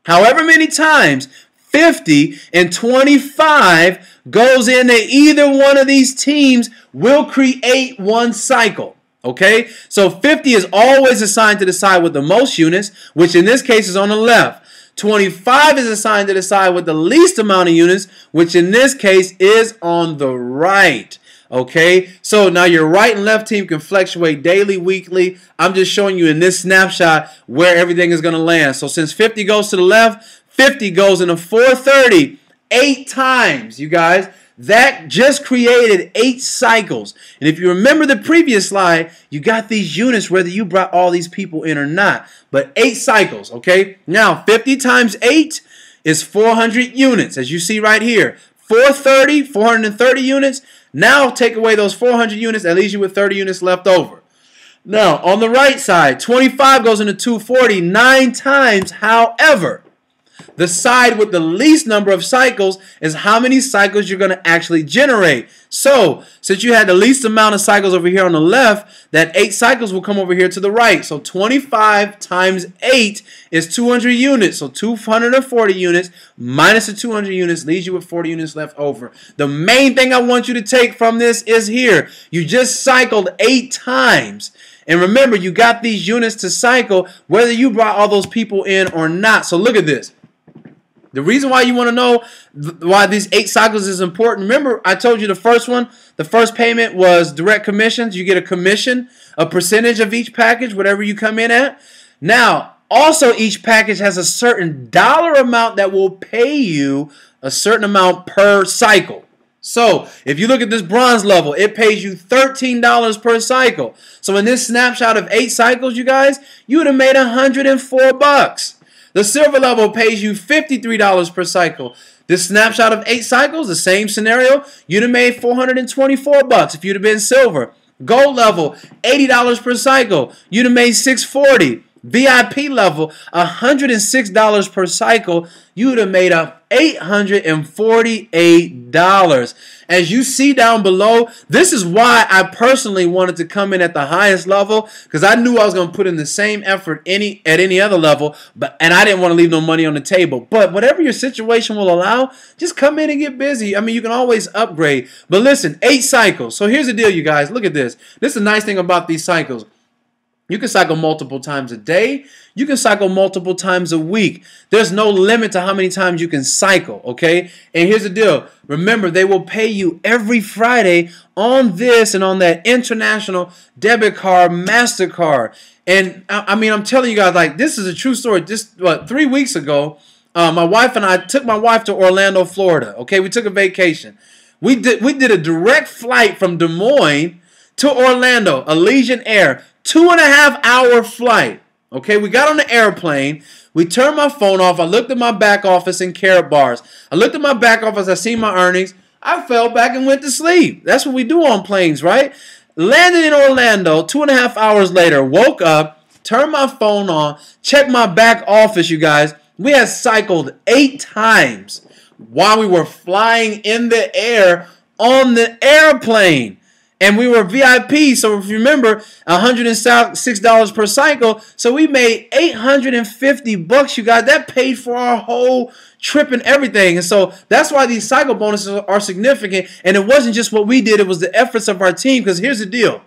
However many times 50 and 25 goes into either one of these teams will create one cycle. Okay? So 50 is always assigned to the side with the most units, which in this case is on the left. 25 is assigned to the side with the least amount of units, which in this case is on the right. Okay, so now your right and left team can fluctuate daily, weekly. I'm just showing you in this snapshot where everything is going to land. So since 50 goes to the left, 50 goes into 430 8 times, you guys. That just created 8 cycles. And if you remember the previous slide, you got these units whether you brought all these people in or not. But 8 cycles, okay? Now, 50 times 8 is 400 units, as you see right here. 430 units. Now, take away those 400 units. That leaves you with 30 units left over. Now, on the right side, 25 goes into 240 9 times. However, the side with the least number of cycles is how many cycles you're going to actually generate. So, since you had the least amount of cycles over here on the left, that 8 cycles will come over here to the right. So, 25 times 8 is 200 units. So, 240 units minus the 200 units leaves you with 40 units left over. The main thing I want you to take from this is here. You just cycled 8 times. And remember, you got these units to cycle whether you brought all those people in or not. So, look at this. The reason why you want to know why these 8 cycles is important, remember I told you the first one, the first payment was direct commissions. You get a commission, a percentage of each package, whatever you come in at. Now, also each package has a certain dollar amount that will pay you a certain amount per cycle. So, if you look at this bronze level, it pays you $13 per cycle. So, in this snapshot of 8 cycles, you guys, you would have made $104. The silver level pays you $53 per cycle. This snapshot of 8 cycles, the same scenario, you'd have made $424 if you'd have been silver. Gold level, $80 per cycle. You'd have made $640. VIP level, $106 per cycle. You would have made up $848. As you see down below, this is why I personally wanted to come in at the highest level, because I knew I was going to put in the same effort at any other level, and I didn't want to leave no money on the table. But whatever your situation will allow, just come in and get busy. I mean, you can always upgrade. But listen, 8 cycles. So here's the deal, you guys. Look at this. This is the nice thing about these cycles. You can cycle multiple times a day. You can cycle multiple times a week. There's no limit to how many times you can cycle, okay? And here's the deal. Remember, they will pay you every Friday on this and on that international debit card, MasterCard. And I mean, I'm telling you guys, like, this is a true story. Just 3 weeks ago, My wife and I took my wife to Orlando, Florida. Okay, we took a vacation. We did a direct flight from Des Moines to Orlando, Allegiant Air, 2.5-hour flight. Okay, we got on the airplane. We turned my phone off. I looked at my back office in Karatbars. I looked at my back office. I seen my earnings. I fell back and went to sleep. That's what we do on planes, right? Landed in Orlando 2.5 hours later. Woke up, turned my phone on, checked my back office, you guys. We had cycled 8 times while we were flying in the air on the airplane. And we were VIP, so if you remember, $106 per cycle. So we made $850, you guys. That paid for our whole trip and everything. And so that's why these cycle bonuses are significant. And it wasn't just what we did, it was the efforts of our team. Because here's the deal.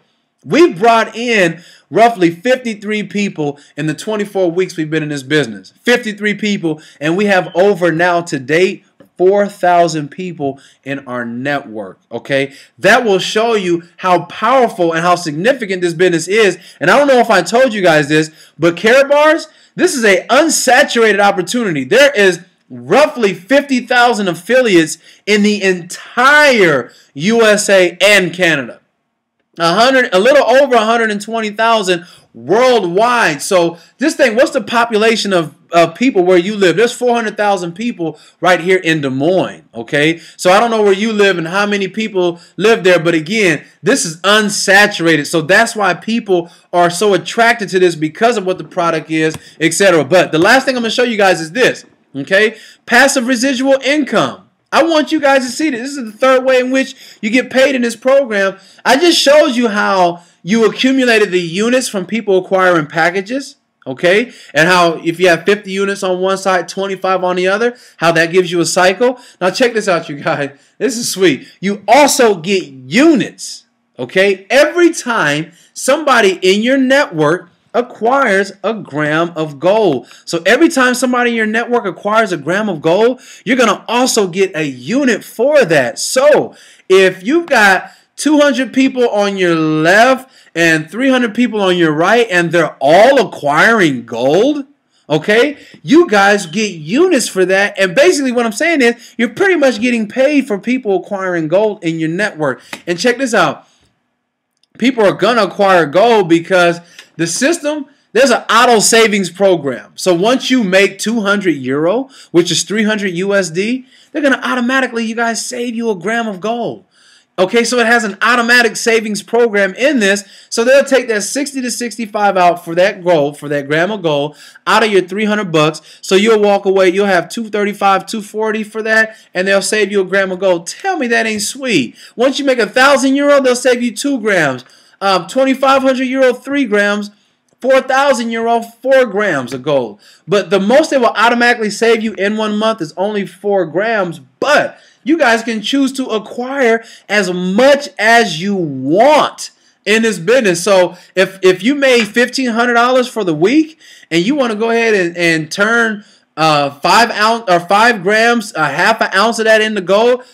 We brought in roughly 53 people in the 24 weeks we've been in this business. 53 people, and we have over now to date 4,000 people in our network, okay? That will show you how powerful and how significant this business is. And I don't know if I told you guys this, but Karatbars, this is an unsaturated opportunity. There is roughly 50,000 affiliates in the entire USA and Canada. A little over 120,000 worldwide. So this thing, what's the population of people where you live? There's 400,000 people right here in Des Moines, okay? So I don't know where you live and how many people live there, but again, this is unsaturated. So that's why people are so attracted to this because of what the product is, etc. But the last thing I'm going to show you guys is this, okay? Passive residual income. I want you guys to see this. This is the third way in which you get paid in this program. I just showed you how you accumulated the units from people acquiring packages, okay? And how if you have 50 units on one side, 25 on the other, how that gives you a cycle. Now check this out, you guys. This is sweet. You also get units, okay? Every time somebody in your network acquires a gram of gold. So every time somebody in your network acquires a gram of gold, you're going to also get a unit for that. So if you've got 200 people on your left and 300 people on your right and they're all acquiring gold, okay, you guys get units for that. And basically what I'm saying is you're pretty much getting paid for people acquiring gold in your network. And check this out. People are going to acquire gold because the system, there's an auto savings program. So once you make 200 euro, which is 300 USD, they're going to automatically, you guys, save you a gram of gold. Okay, so it has an automatic savings program in this. So they'll take that 60 to 65 out for that gold, for that gram of gold, out of your $300. So you'll walk away, you'll have 235, 240 for that, and they'll save you a gram of gold. Tell me that ain't sweet. Once you make 1,000 euro, they'll save you 2 grams. 2,500 euro, 3 grams. 4,000 euro, 4 grams of gold. But the most they will automatically save you in 1 month is only 4 grams. But you guys can choose to acquire as much as you want in this business. So if you made $1,500 for the week and you want to go ahead and turn 5 grams, half an ounce of that into gold,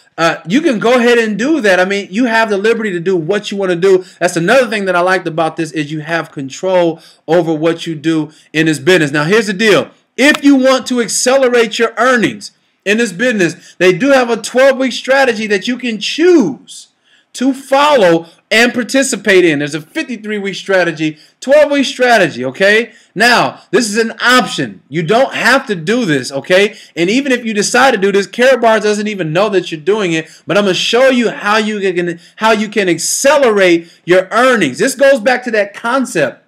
you can go ahead and do that. I mean, you have the liberty to do what you want to do. That's another thing that I liked about this is you have control over what you do in this business. Now, here's the deal. If you want to accelerate your earnings in this business, they do have a 12-week strategy that you can choose to follow and participate in. There's a 53-week strategy, 12-week strategy, okay? Now, this is an option. You don't have to do this, okay? And even if you decide to do this, Karatbars doesn't even know that you're doing it, but I'm going to show you how you can accelerate your earnings. This goes back to that concept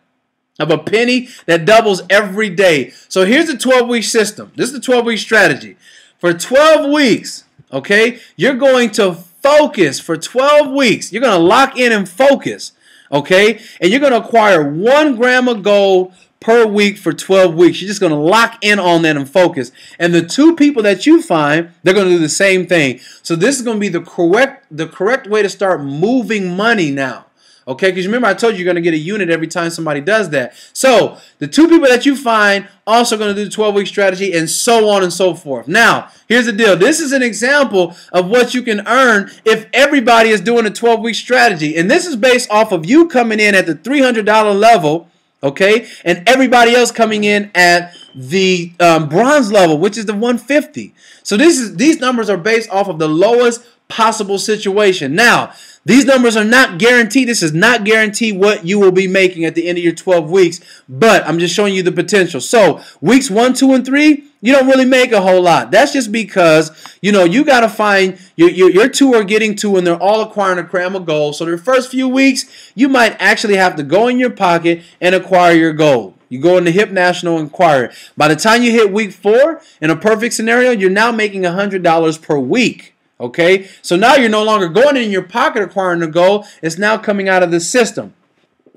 of a penny that doubles every day. So here's the 12-week system. This is the 12-week strategy. For 12 weeks, okay, you're going to focus for 12 weeks. You're going to lock in and focus, okay? And you're going to acquire 1 gram of gold per week for 12 weeks. You're just going to lock in on that and focus. And the 2 people that you find, they're going to do the same thing. So this is going to be the correct way to start moving money now. Okay, because remember I told you you're going to get a unit every time somebody does that. So the 2 people that you find also going to do the 12-week strategy and so on and so forth. Now, here's the deal. This is an example of what you can earn if everybody is doing a 12-week strategy. And this is based off of you coming in at the $300 level, okay? And everybody else coming in at the bronze level, which is the 150. So these numbers are based off of the lowest possible situation. Now, these numbers are not guaranteed. This is not guaranteed what you will be making at the end of your 12 weeks, but I'm just showing you the potential. So weeks 1, 2, and 3, you don't really make a whole lot. That's just because, you got to find your two are getting to and they're all acquiring a gram of gold. So the first few weeks, you might actually have to go in your pocket and acquire your gold. You go in the Hip National and acquire it. By the time you hit week 4, in a perfect scenario, you're now making $100 per week. Okay, so now you're no longer going in your pocket acquiring the gold. It's now coming out of the system.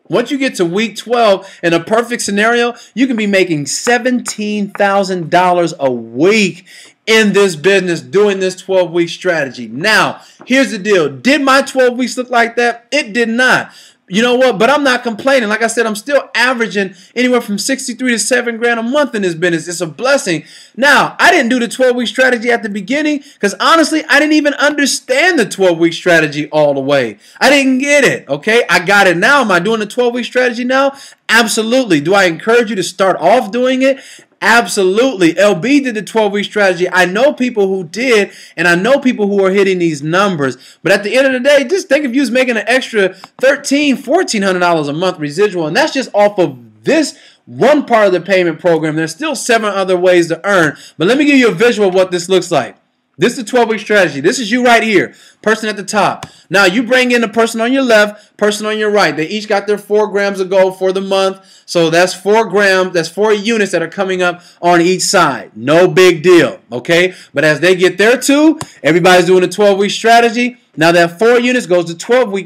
Once you get to week 12, in a perfect scenario, you can be making $17,000 a week in this business doing this 12-week strategy. Now, here's the deal. Did my 12 weeks look like that? It did not. You know what? But I'm not complaining. Like I said, I'm still averaging anywhere from 63 to 7 grand a month in this business. It's a blessing. Now, I didn't do the 12-week strategy at the beginning because honestly, I didn't even understand the 12-week strategy all the way. I didn't get it. Okay, I got it now. Am I doing the 12-week strategy now? Absolutely. Do I encourage you to start off doing it? Absolutely. LB did the 12-week strategy. I know people who did, and I know people who are hitting these numbers. But at the end of the day, just think if you was making an extra $1,300, $1,400 a month residual, and that's just off of this one part of the payment program. There's still 7 other ways to earn. But let me give you a visual of what this looks like. This is the 12-week strategy. This is you right here, person at the top. Now, you bring in the person on your left, person on your right. They each got their 4 grams of gold for the month. So that's 4 grams. That's 4 units that are coming up on each side. No big deal, okay? But as they get there too, everybody's doing a 12-week strategy. Now that 4 units goes to 12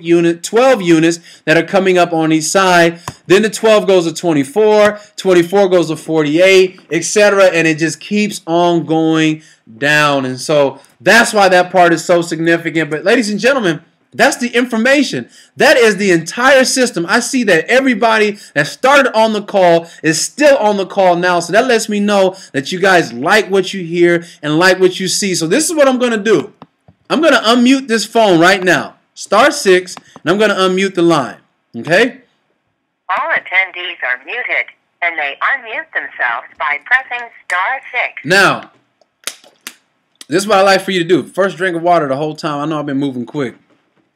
units that are coming up on each side. Then the 12 goes to 24, 24 goes to 48, etc. And it just keeps on going down. And so that's why that part is so significant. But ladies and gentlemen, that's the information. That is the entire system. I see that everybody that started on the call is still on the call now. So that lets me know that you guys like what you hear and like what you see. So this is what I'm going to do. I'm going to unmute this phone right now. *6, and I'm going to unmute the line. Okay? All attendees are muted, and they unmute themselves by pressing *6. Now, this is what I like for you to do. First drink of water the whole time. I know I've been moving quick.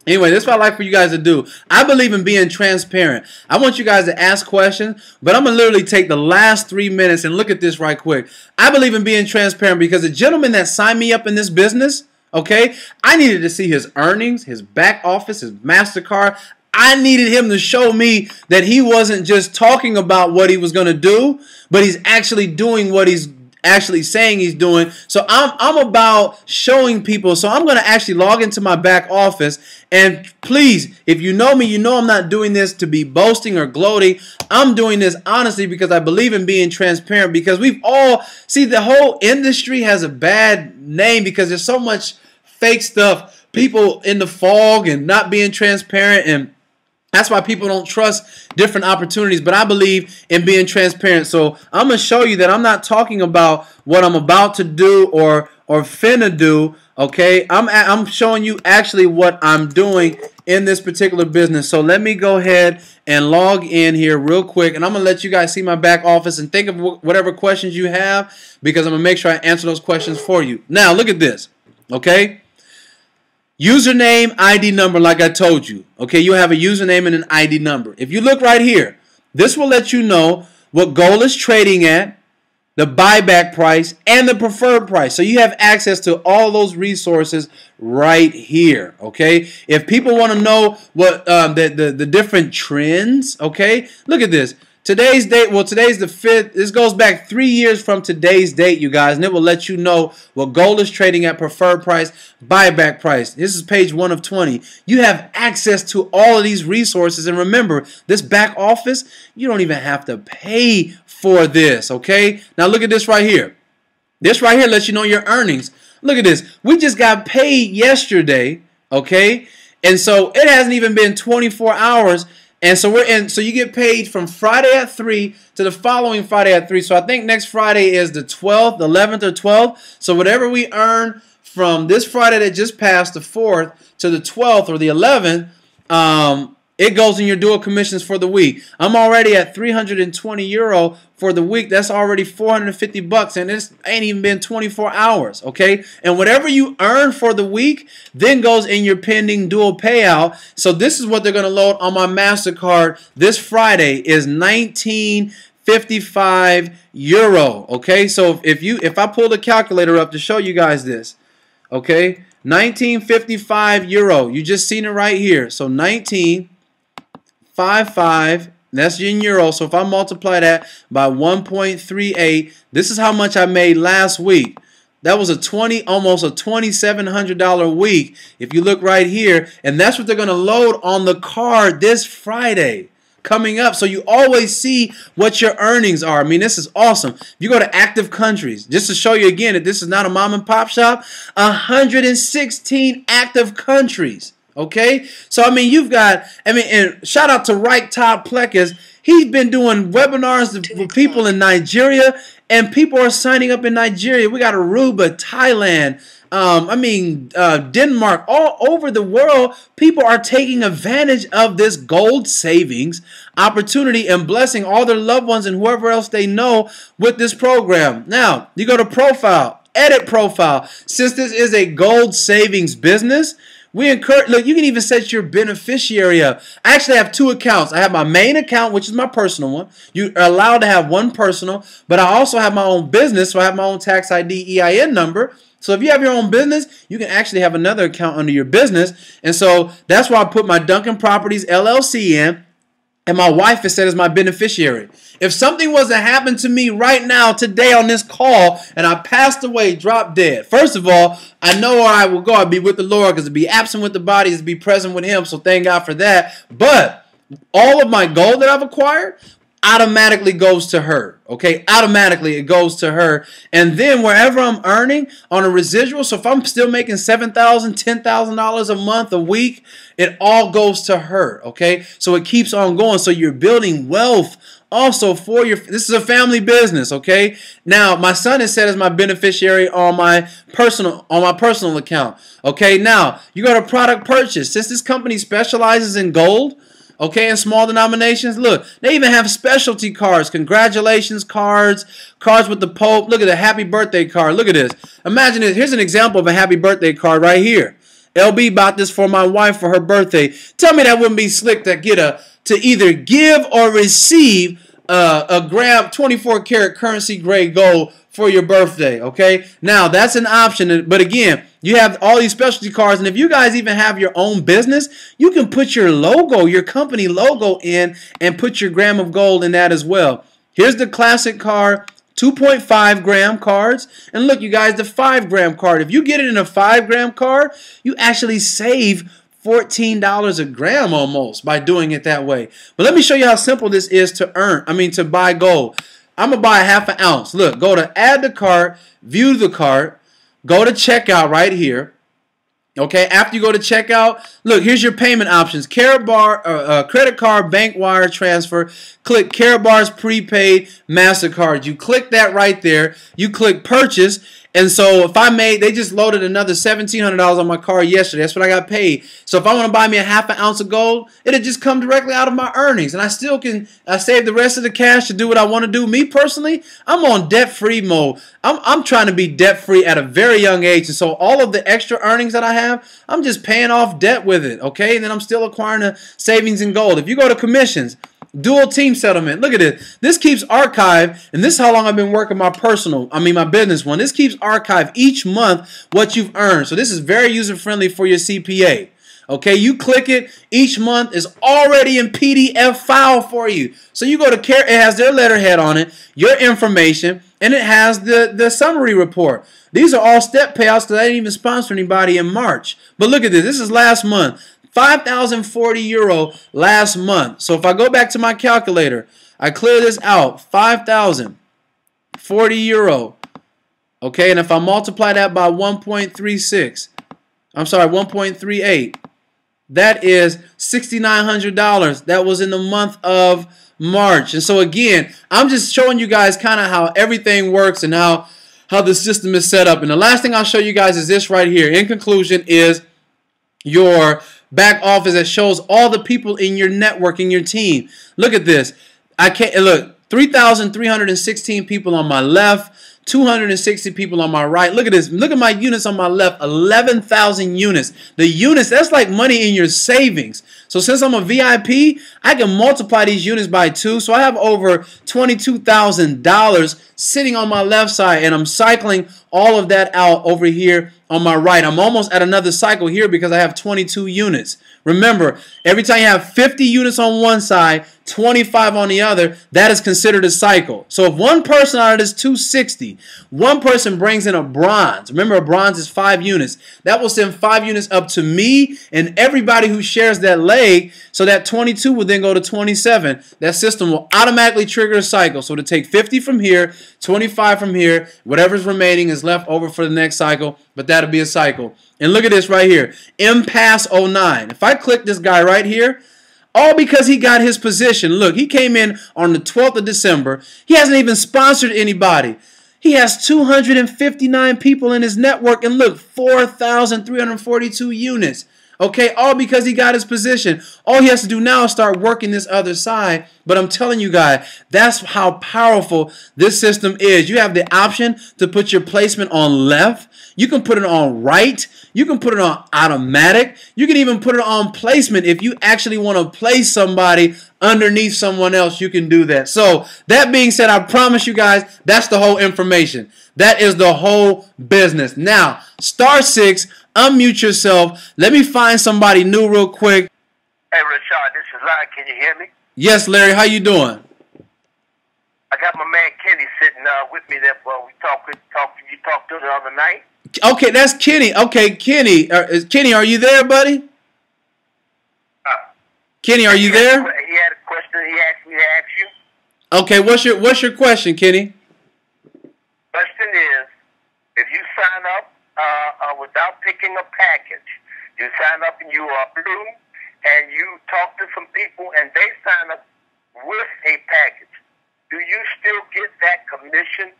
Anyway, this is what I like for you guys to do. I believe in being transparent. I want you guys to ask questions, but I'm going to literally take the last 3 minutes and look at this right quick. I believe in being transparent because the gentleman that signed me up in this business, okay, I needed to see his earnings, his back office, his MasterCard. I needed him to show me that he wasn't just talking about what he was going to do, but he's actually doing what he's actually saying he's doing. So I'm about showing people. So I'm going to actually log into my back office. And please, if you know me, you know I'm not doing this to be boasting or gloating. I'm doing this honestly because I believe in being transparent, because we've all, see, the whole industry has a bad name because there's so much fake stuff, people in the fog and not being transparent, and that's why people don't trust different opportunities. But I believe in being transparent. So I'm going to show you that I'm not talking about what I'm about to do or finna do. Okay, I'm showing you actually what I'm doing in this particular business. So let me go ahead and log in here real quick, and I'm going to let you guys see my back office and think of whatever questions you have, because I'm going to make sure I answer those questions for you. Now, look at this. Okay. Username, ID number, like I told you. Okay, you have a username and an ID number. If you look right here, this will let you know what gold is trading at, the buyback price, and the preferred price. So you have access to all those resources right here. Okay, if people want to know what the different trends, okay, look at this. Today's date, well, today's the 5th. This goes back 3 years from today's date, you guys, and it will let you know what gold is trading at, preferred price, buyback price. This is page 1 of 20. You have access to all of these resources, and remember, this back office, you don't even have to pay for this, okay? Now look at this right here. This right here lets you know your earnings. Look at this. We just got paid yesterday, okay? And so it hasn't even been 24 hours. And so so you get paid from Friday at 3 to the following Friday at 3. So I think next Friday is the 12th, 11th or 12th. So whatever we earn from this Friday that just passed, the 4th, to the 12th or the 11th, it goes in your dual commissions for the week. I'm already at 320 euro for the week. That's already 450 bucks, and it ain't even been 24 hours, okay? And whatever you earn for the week then goes in your pending dual payout. So this is what they're going to load on my MasterCard this Friday is 1955 euro, okay? So if I pull the calculator up to show you guys this, okay? 1955 euro. You just seen it right here. So 1955, that's in euro. So if I multiply that by 1.38, this is how much I made last week. That was almost a $2,700 week if you look right here. And that's what they're going to load on the card this Friday coming up. So you always see what your earnings are. I mean, this is awesome. If you go to active countries, just to show you again that this is not a mom and pop shop, 116 active countries. Okay? So, I mean, and shout out to Right Top Plekas. He's been doing webinars for people in Nigeria, and people are signing up in Nigeria. We got Aruba, Thailand, Denmark, all over the world. People are taking advantage of this gold savings opportunity and blessing all their loved ones and whoever else they know with this program. Now, you go to profile, edit profile. Since this is a gold savings business, we encourage, look, you can even set your beneficiary up. I actually have two accounts. I have my main account, which is my personal one. You are allowed to have one personal, but I also have my own business, so I have my own tax ID EIN number. So if you have your own business, you can actually have another account under your business. And so that's why I put my Duncan Properties LLC in, and my wife is set as my beneficiary. If something was to happen to me right now, today on this call, and I passed away, dropped dead, first of all, I know where I will go. I'll be with the Lord, because to be absent with the body is to be present with Him. So thank God for that. But all of my gold that I've acquired automatically goes to her. Okay, automatically it goes to her. And then wherever I'm earning on a residual, so if I'm still making $7,000, $10,000 a month, a week, it all goes to her. Okay, so it keeps on going. So you're building wealth also for this is a family business. Okay, now my son is set as my beneficiary on my personal account. Okay, now you go to product purchase. Since this company specializes in gold, okay, in small denominations, look, they even have specialty cards, congratulations cards, cards with the Pope. Look at the happy birthday card. Look at this. Imagine this. Here's an example of a happy birthday card right here. LB bought this for my wife for her birthday. Tell me that wouldn't be slick to to either give or receive a gram 24 karat currency grade gold for your birthday. Okay, now that's an option, but again, you have all these specialty cards, and if you guys even have your own business, you can put your logo, your company logo in, and put your gram of gold in that as well. Here's the classic card, 2.5 gram cards, and look, you guys, the 5 gram card. If you get it in a 5 gram card, you actually save $14 a gram almost by doing it that way. But let me show you how simple this is to buy gold. I'm going to buy a half an ounce. Look, go to add the cart, view the cart, go to checkout right here. Okay, after you go to checkout, look, here's your payment options. Karatbars, credit card, bank wire transfer. Click Karatbars prepaid MasterCard. You click that right there. You click purchase. And so if they just loaded another $1,700 on my card yesterday. That's what I got paid. So if I want to buy me a half an ounce of gold, it'll just come directly out of my earnings. And I still can save the rest of the cash to do what I want to do. Me personally, I'm on debt-free mode. I'm trying to be debt-free at a very young age. And so all of the extra earnings that I have, I'm just paying off debt with it. Okay, and then I'm still acquiring the savings in gold. If you go to commissions, dual team settlement. Look at it. This keeps archived, and this is how long I've been working my business one. This keeps archived each month what you've earned. So this is very user-friendly for your CPA. Okay, you click it, each month is already in PDF file for you. So you go to it has their letterhead on it, your information, and it has the summary report. These are all step payouts because I didn't even sponsor anybody in March. But look at this. This is last month. 5,040 euro last month. So if I go back to my calculator, I clear this out, 5,040 euro. Okay, and if I multiply that by 1.38, that is $6,900. That was in the month of March. And so again, I'm just showing you guys kind of how everything works and how the system is set up. And the last thing I'll show you guys is this right here. In conclusion is your back office that shows all the people in your network, in your team. Look at this. I can't look. 3,316 people on my left. 260 people on my right. Look at this. Look at my units on my left. 11,000 units. The units, that's like money in your savings. So since I'm a VIP, I can multiply these units by 2. So I have over $22,000 sitting on my left side, and I'm cycling all of that out over here on my right. I'm almost at another cycle here because I have 22 units. Remember, every time you have 50 units on one side, 25 on the other, that is considered a cycle. So if one person out of this 260, one person brings in a bronze. Remember, a bronze is 5 units. That will send 5 units up to me and everybody who shares that leg. So that 22 will then go to 27. That system will automatically trigger a cycle. So to take 50 from here, 25 from here, whatever's remaining is left over for the next cycle, but that'll be a cycle. And look at this right here, Impasse 09. If I click this guy right here, all because he got his position. Look, he came in on the 12th of December. He hasn't even sponsored anybody. He has 259 people in his network, and look, 4,342 units. Okay, all because he got his position. All he has to do now is start working this other side. But I'm telling you guys, that's how powerful this system is. You have the option to put your placement on left. You can put it on right. You can put it on automatic. You can even put it on placement. If you actually want to place somebody underneath someone else, you can do that. So that being said, I promise you guys, that's the whole information. That is the whole business. Now, *6, unmute yourself. Let me find somebody new real quick. Hey, Rashad, this is Larry. Can you hear me? Yes, Larry. How you doing? I got my man Kenny sitting with me there. You talked to the other night. Okay, that's Kenny. Okay, Kenny. Kenny, are you there, buddy? Kenny, are you there? He had a question he asked me to ask you. Okay, what's your question, Kenny? Question is, if you sign up without picking a package, you sign up and you are blue, and you talk to some people and they sign up with a package, do you still get that commission?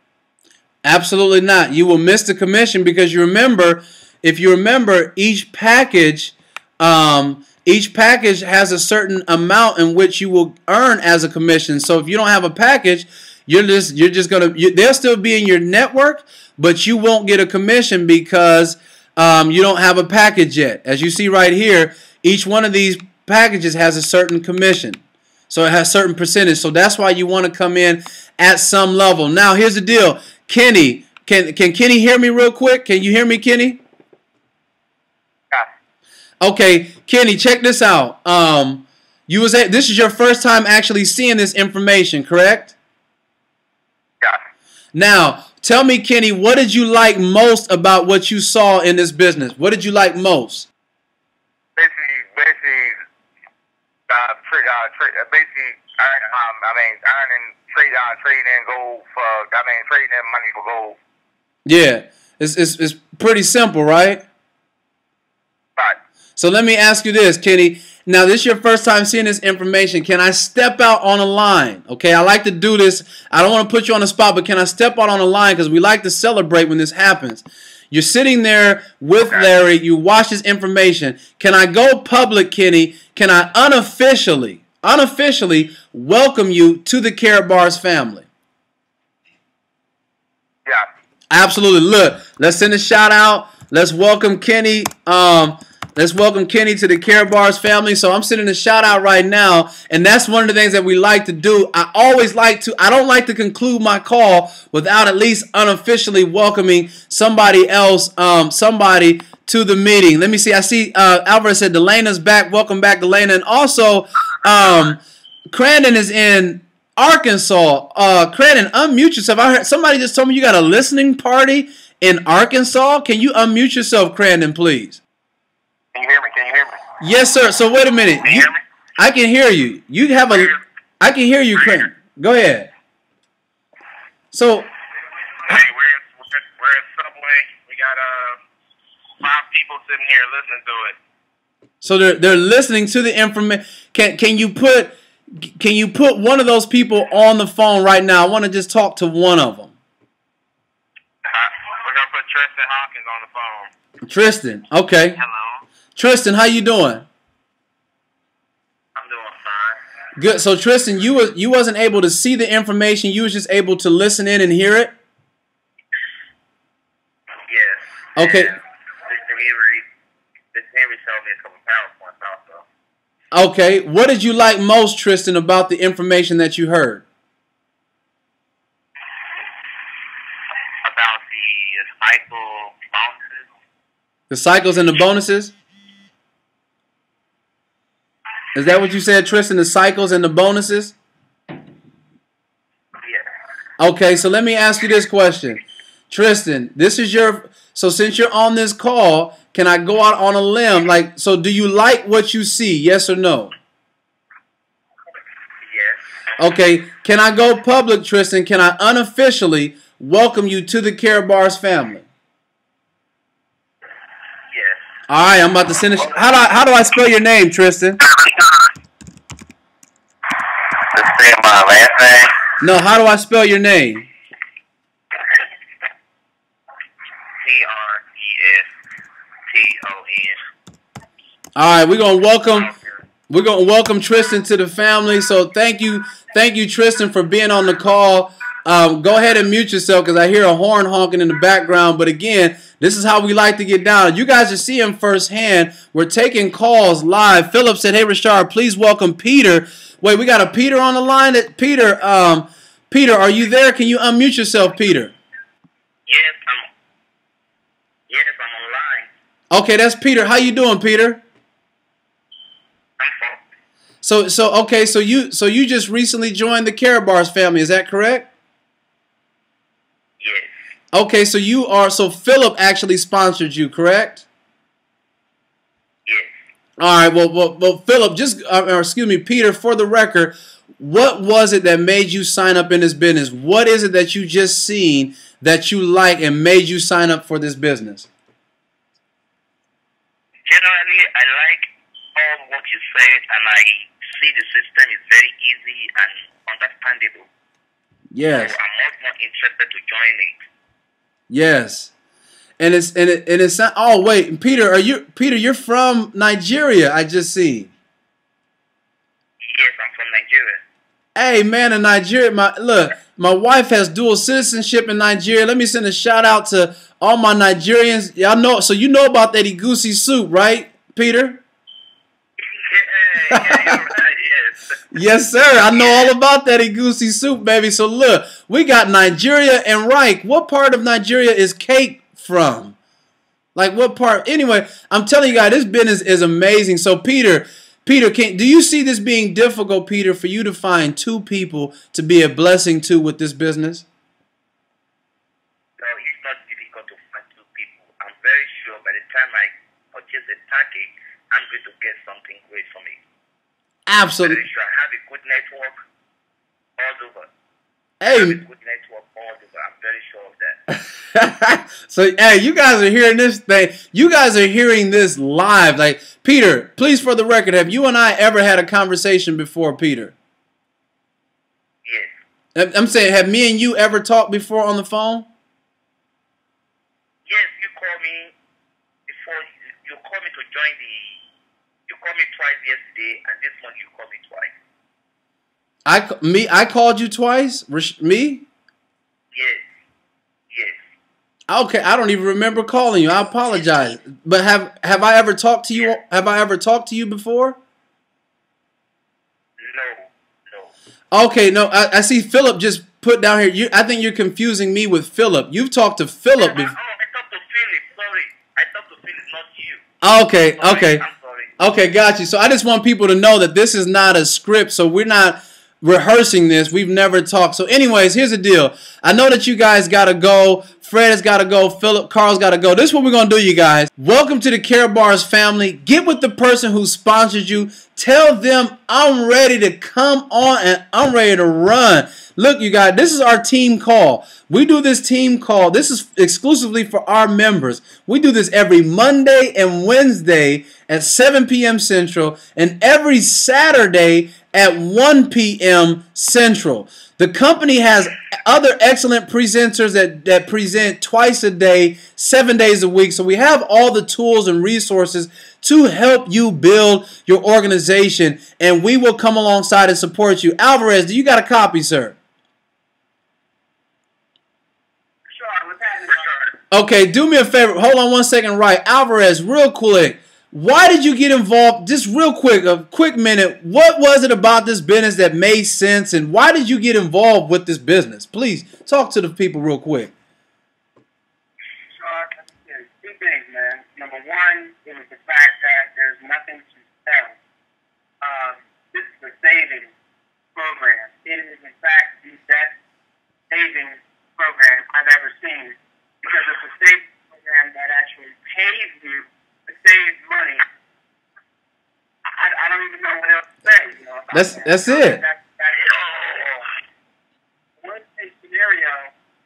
Absolutely not. You will miss the commission because you remember, if you remember, each package has a certain amount in which you will earn as a commission. So if you don't have a package, they'll still be in your network, but you won't get a commission because you don't have a package yet. As you see right here, each one of these packages has a certain commission. So it has a certain percentage. So that's why you want to come in at some level. Now, here's the deal. Kenny, can Kenny hear me real quick? Can you hear me, Kenny? Yeah. Okay, Kenny, check this out. This is your first time actually seeing this information, correct? Yeah. Now, tell me, Kenny, what did you like most about what you saw in this business? What did you like most? Trading money for gold. Yeah, it's pretty simple, right? Right. So let me ask you this, Kenny. Now, this is your first time seeing this information. Can I step out on a line? Okay, I like to do this. I don't want to put you on the spot, but can I step out on a line? Because we like to celebrate when this happens. You're sitting there with Larry. You watch this information. Can I go public, Kenny? Can I unofficially welcome you to the Karatbars family? Yeah. Absolutely. Look, let's send a shout out. Let's welcome Kenny. Let's welcome Kenny to the Karatbars family. So I'm sending a shout out right now, and that's one of the things that we like to do. I don't like to conclude my call without at least unofficially welcoming somebody else, somebody to the meeting. Let me see. I see Alvarez said Delena's back. Welcome back, Delena. And also, Crandon is in Arkansas. Crandon, unmute yourself. I heard somebody just told me you got a listening party in Arkansas. Can you unmute yourself, Crandon, please? Can you hear me? Can you hear me? Yes, sir. So wait a minute. Can you hear me? I can hear you. I can hear you, Crandon. Go ahead. So Hey, we're at Subway. We got 5 people sitting here listening to it. So they're listening to the information. Can you put one of those people on the phone right now? I want to just talk to one of them. We're gonna put Tristan Hawkins on the phone. Tristan. Okay. Hello. Tristan, how you doing? Good. So Tristan, you wasn't able to see the information. You was just able to listen in and hear it. Yes. Okay. And the delivery showed me a couple PowerPoints also. Okay. What did you like most, Tristan, about the information that you heard? About the cycle bonuses. The cycles and the bonuses? Is that what you said, Tristan? The cycles and the bonuses? Yes. Okay, so let me ask you this question. Tristan, this is your, so since you're on this call, can I go out on a limb? Like, so do you like what you see? Yes or no? Yes. Okay, can I go public, Tristan? Can I unofficially welcome you to the Karatbars family? Yes. All right, I'm about to send it. How do I spell your name, Tristan? Just say my last name. No, how do I spell your name? Treston. All right, we're gonna welcome Tristan to the family. So thank you, Tristan, for being on the call. Go ahead and mute yourself because I hear a horn honking in the background. But again, this is how we like to get down. You guys are seeing firsthand. We're taking calls live. Philip said, "Hey, Rashard, please welcome Peter." Wait, we got a Peter on the line. Peter, Peter, are you there? Can you unmute yourself, Peter? Yes, I'm online. Okay, that's Peter. How you doing, Peter? I'm fine. So you just recently joined the Karatbars family. Is that correct? Yes. Okay, so Philip actually sponsored you, correct? Yes. All right, well, Philip, excuse me, Peter, for the record, what was it that made you sign up in this business? What is it that you just seen that you like and made you sign up for this business? Generally, I like all what you said, and I see the system is very easy and understandable. Yes. So I'm much more interested to join it. Yes. And it's not, oh wait, Peter, you're from Nigeria, I just seen. Yes, I'm from Nigeria. Hey man, in Nigeria, my wife has dual citizenship in Nigeria. Let me send a shout out to all my Nigerians. Y'all know, so you know about that egusi soup, right, Peter? Yeah, you're right, yes. Yes, sir. I know all about that egusi soup, baby. So look, we got Nigeria and Reich. What part of Nigeria is cake from? Like what part? Anyway, I'm telling you guys, this business is amazing. So Peter, do you see this being difficult, Peter, for you to find two people to be a blessing to with this business? No, it's not difficult to find two people. I'm very sure by the time I purchase a package, I'm going to get something great from it. Absolutely. I'm very sure I have a good network all over. Hey. I have a good network all over. I'm very sure of that. So, hey, you guys are hearing this thing. You guys are hearing this live. Like, Peter, please, for the record, have you and I ever had a conversation before, Peter? Yes. I'm saying, have me and you ever talked before on the phone? Yes, you called me before. You called me to join the. You called me twice yesterday, and this month you called me twice. I called you twice? Me? Yes. Yes. Okay, I don't even remember calling you. I apologize. But have I ever talked to you? Have I ever talked to you before? No. Okay, no. I see Philip just put down here. I think you're confusing me with Philip. You've talked to Philip before. I talked to Philip. Sorry, I talked to Philip, not you. Okay, Sorry, okay. I'm sorry. Okay, got you. So I just want people to know that this is not a script. So we're not rehearsing this. We've never talked. So anyways, here's the deal. I know that you guys got to go. Fred has got to go. Philip, Carl's got to go. This is what we're going to do, you guys. Welcome to the Karatbars family. Get with the person who sponsored you. Tell them I'm ready to come on and I'm ready to run. Look, you guys, this is our team call. We do this team call. This is exclusively for our members. We do this every Monday and Wednesday at 7 p.m. Central and every Saturday at 1 p.m. Central. The company has other excellent presenters that present twice a day, 7 days a week. So we have all the tools and resources to help you build your organization, and we will come alongside and support you. Alvarez, do you got a copy, sir? Okay, do me a favor. Hold on 1 second, right? Alvarez, real quick. Why did you get involved? Just real quick, a quick minute. What was it about this business that made sense, and why did you get involved with this business? Please talk to the people real quick. There's two things, man. Number one, it was the fact that there's nothing to sell. This is a savings program. It is, in fact, the best savings program I've ever seen, because it's a savings program that actually pays you to save money. I don't even know what else to say. You know, That's it. That is. Worst case scenario,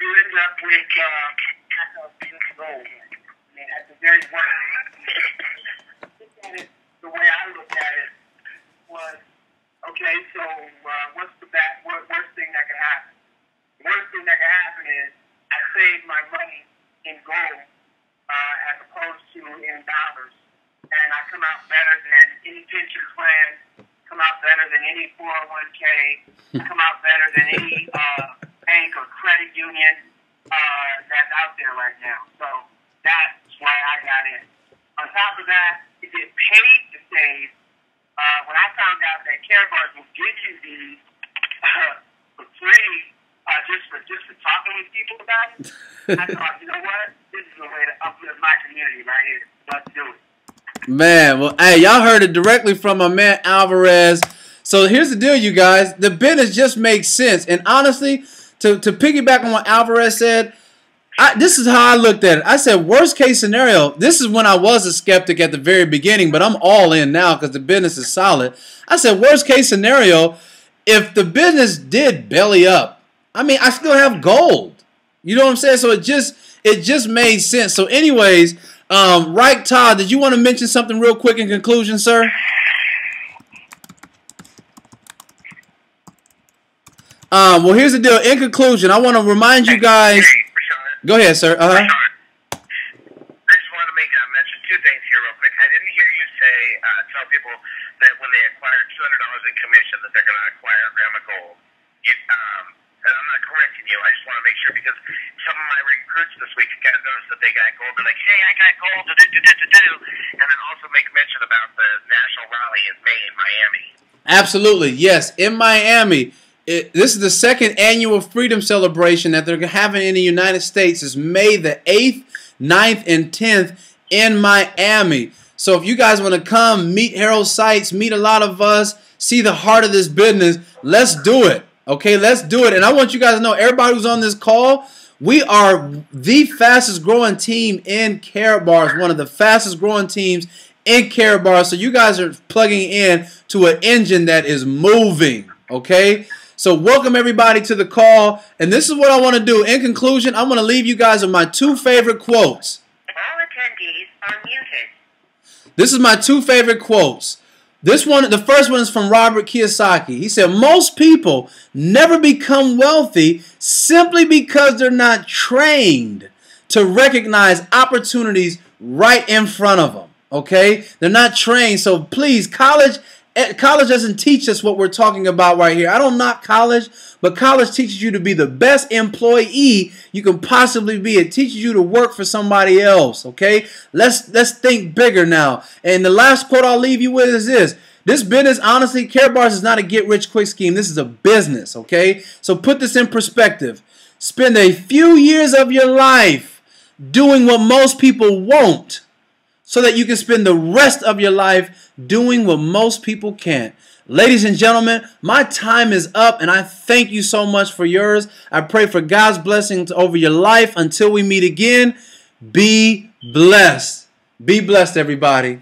you end up with gold. I mean, at the very worst. Look at it, the way I look at it was, okay, so what's the worst thing that could happen? The worst thing that could happen is I save my money in gold as opposed to in dollars, and I come out better than any pension plan, come out better than any 401k, come out better than any bank or credit union that's out there right now. So that's why I got in. On top of that, to get paid to save, when I found out that Karatbars will give you these for free, just for talking with people about it, I thought, you know what? This is the way to uplift my community right here. Let's do it. Man, well, hey, y'all heard it directly from my man Alvarez. So here's the deal, you guys. The business just makes sense. And honestly, to piggyback on what Alvarez said, this is how I looked at it. I said, worst case scenario, this is when I was a skeptic at the very beginning, but I'm all in now because the business is solid. I said, worst case scenario, if the business did belly up, I mean, I still have gold. You know what I'm saying? So it just made sense. So anyways, right, Todd, did you want to mention something real quick in conclusion, sir? Well, here's the deal. In conclusion, I want to remind you guys. Go ahead, sir. I just want to mention two things here real quick. I didn't hear you tell people that when they acquire $200 in commission that they're going to acquire a gram of gold. And I'm not correcting you. I just want to make sure, because some of my recruits this week got noticed that they got gold. They're like, hey, I got gold, and then also make mention about the national rally in May in Miami. Absolutely, yes, in Miami. This is the second annual Freedom Celebration that they're having in the United States. It's May the 8th, 9th, and 10th in Miami. So if you guys want to come, meet Harold Seitz, meet a lot of us, see the heart of this business, let's do it. Okay, let's do it. And I want you guys to know, everybody who's on this call, we are the fastest growing team in Karatbars, one of the fastest growing teams in Karatbars. So you guys are plugging in to an engine that is moving, okay? So welcome everybody to the call. And this is what I want to do. In conclusion, I'm going to leave you guys with my two favorite quotes. All attendees are muted. This is my two favorite quotes. The first one is from Robert Kiyosaki. He said, most people never become wealthy simply because they're not trained to recognize opportunities right in front of them. Okay? They're not trained. So please, college doesn't teach us what we're talking about right here. I don't knock college, but college teaches you to be the best employee you can possibly be. It teaches you to work for somebody else, okay? Let's think bigger now. And the last quote I'll leave you with is this. This business, honestly, Karatbars is not a get-rich-quick scheme. This is a business, okay? So put this in perspective. Spend a few years of your life doing what most people won't, so that you can spend the rest of your life doing what most people can't. Ladies and gentlemen, my time is up, and I thank you so much for yours. I pray for God's blessings over your life. Until we meet again, be blessed. Be blessed, everybody.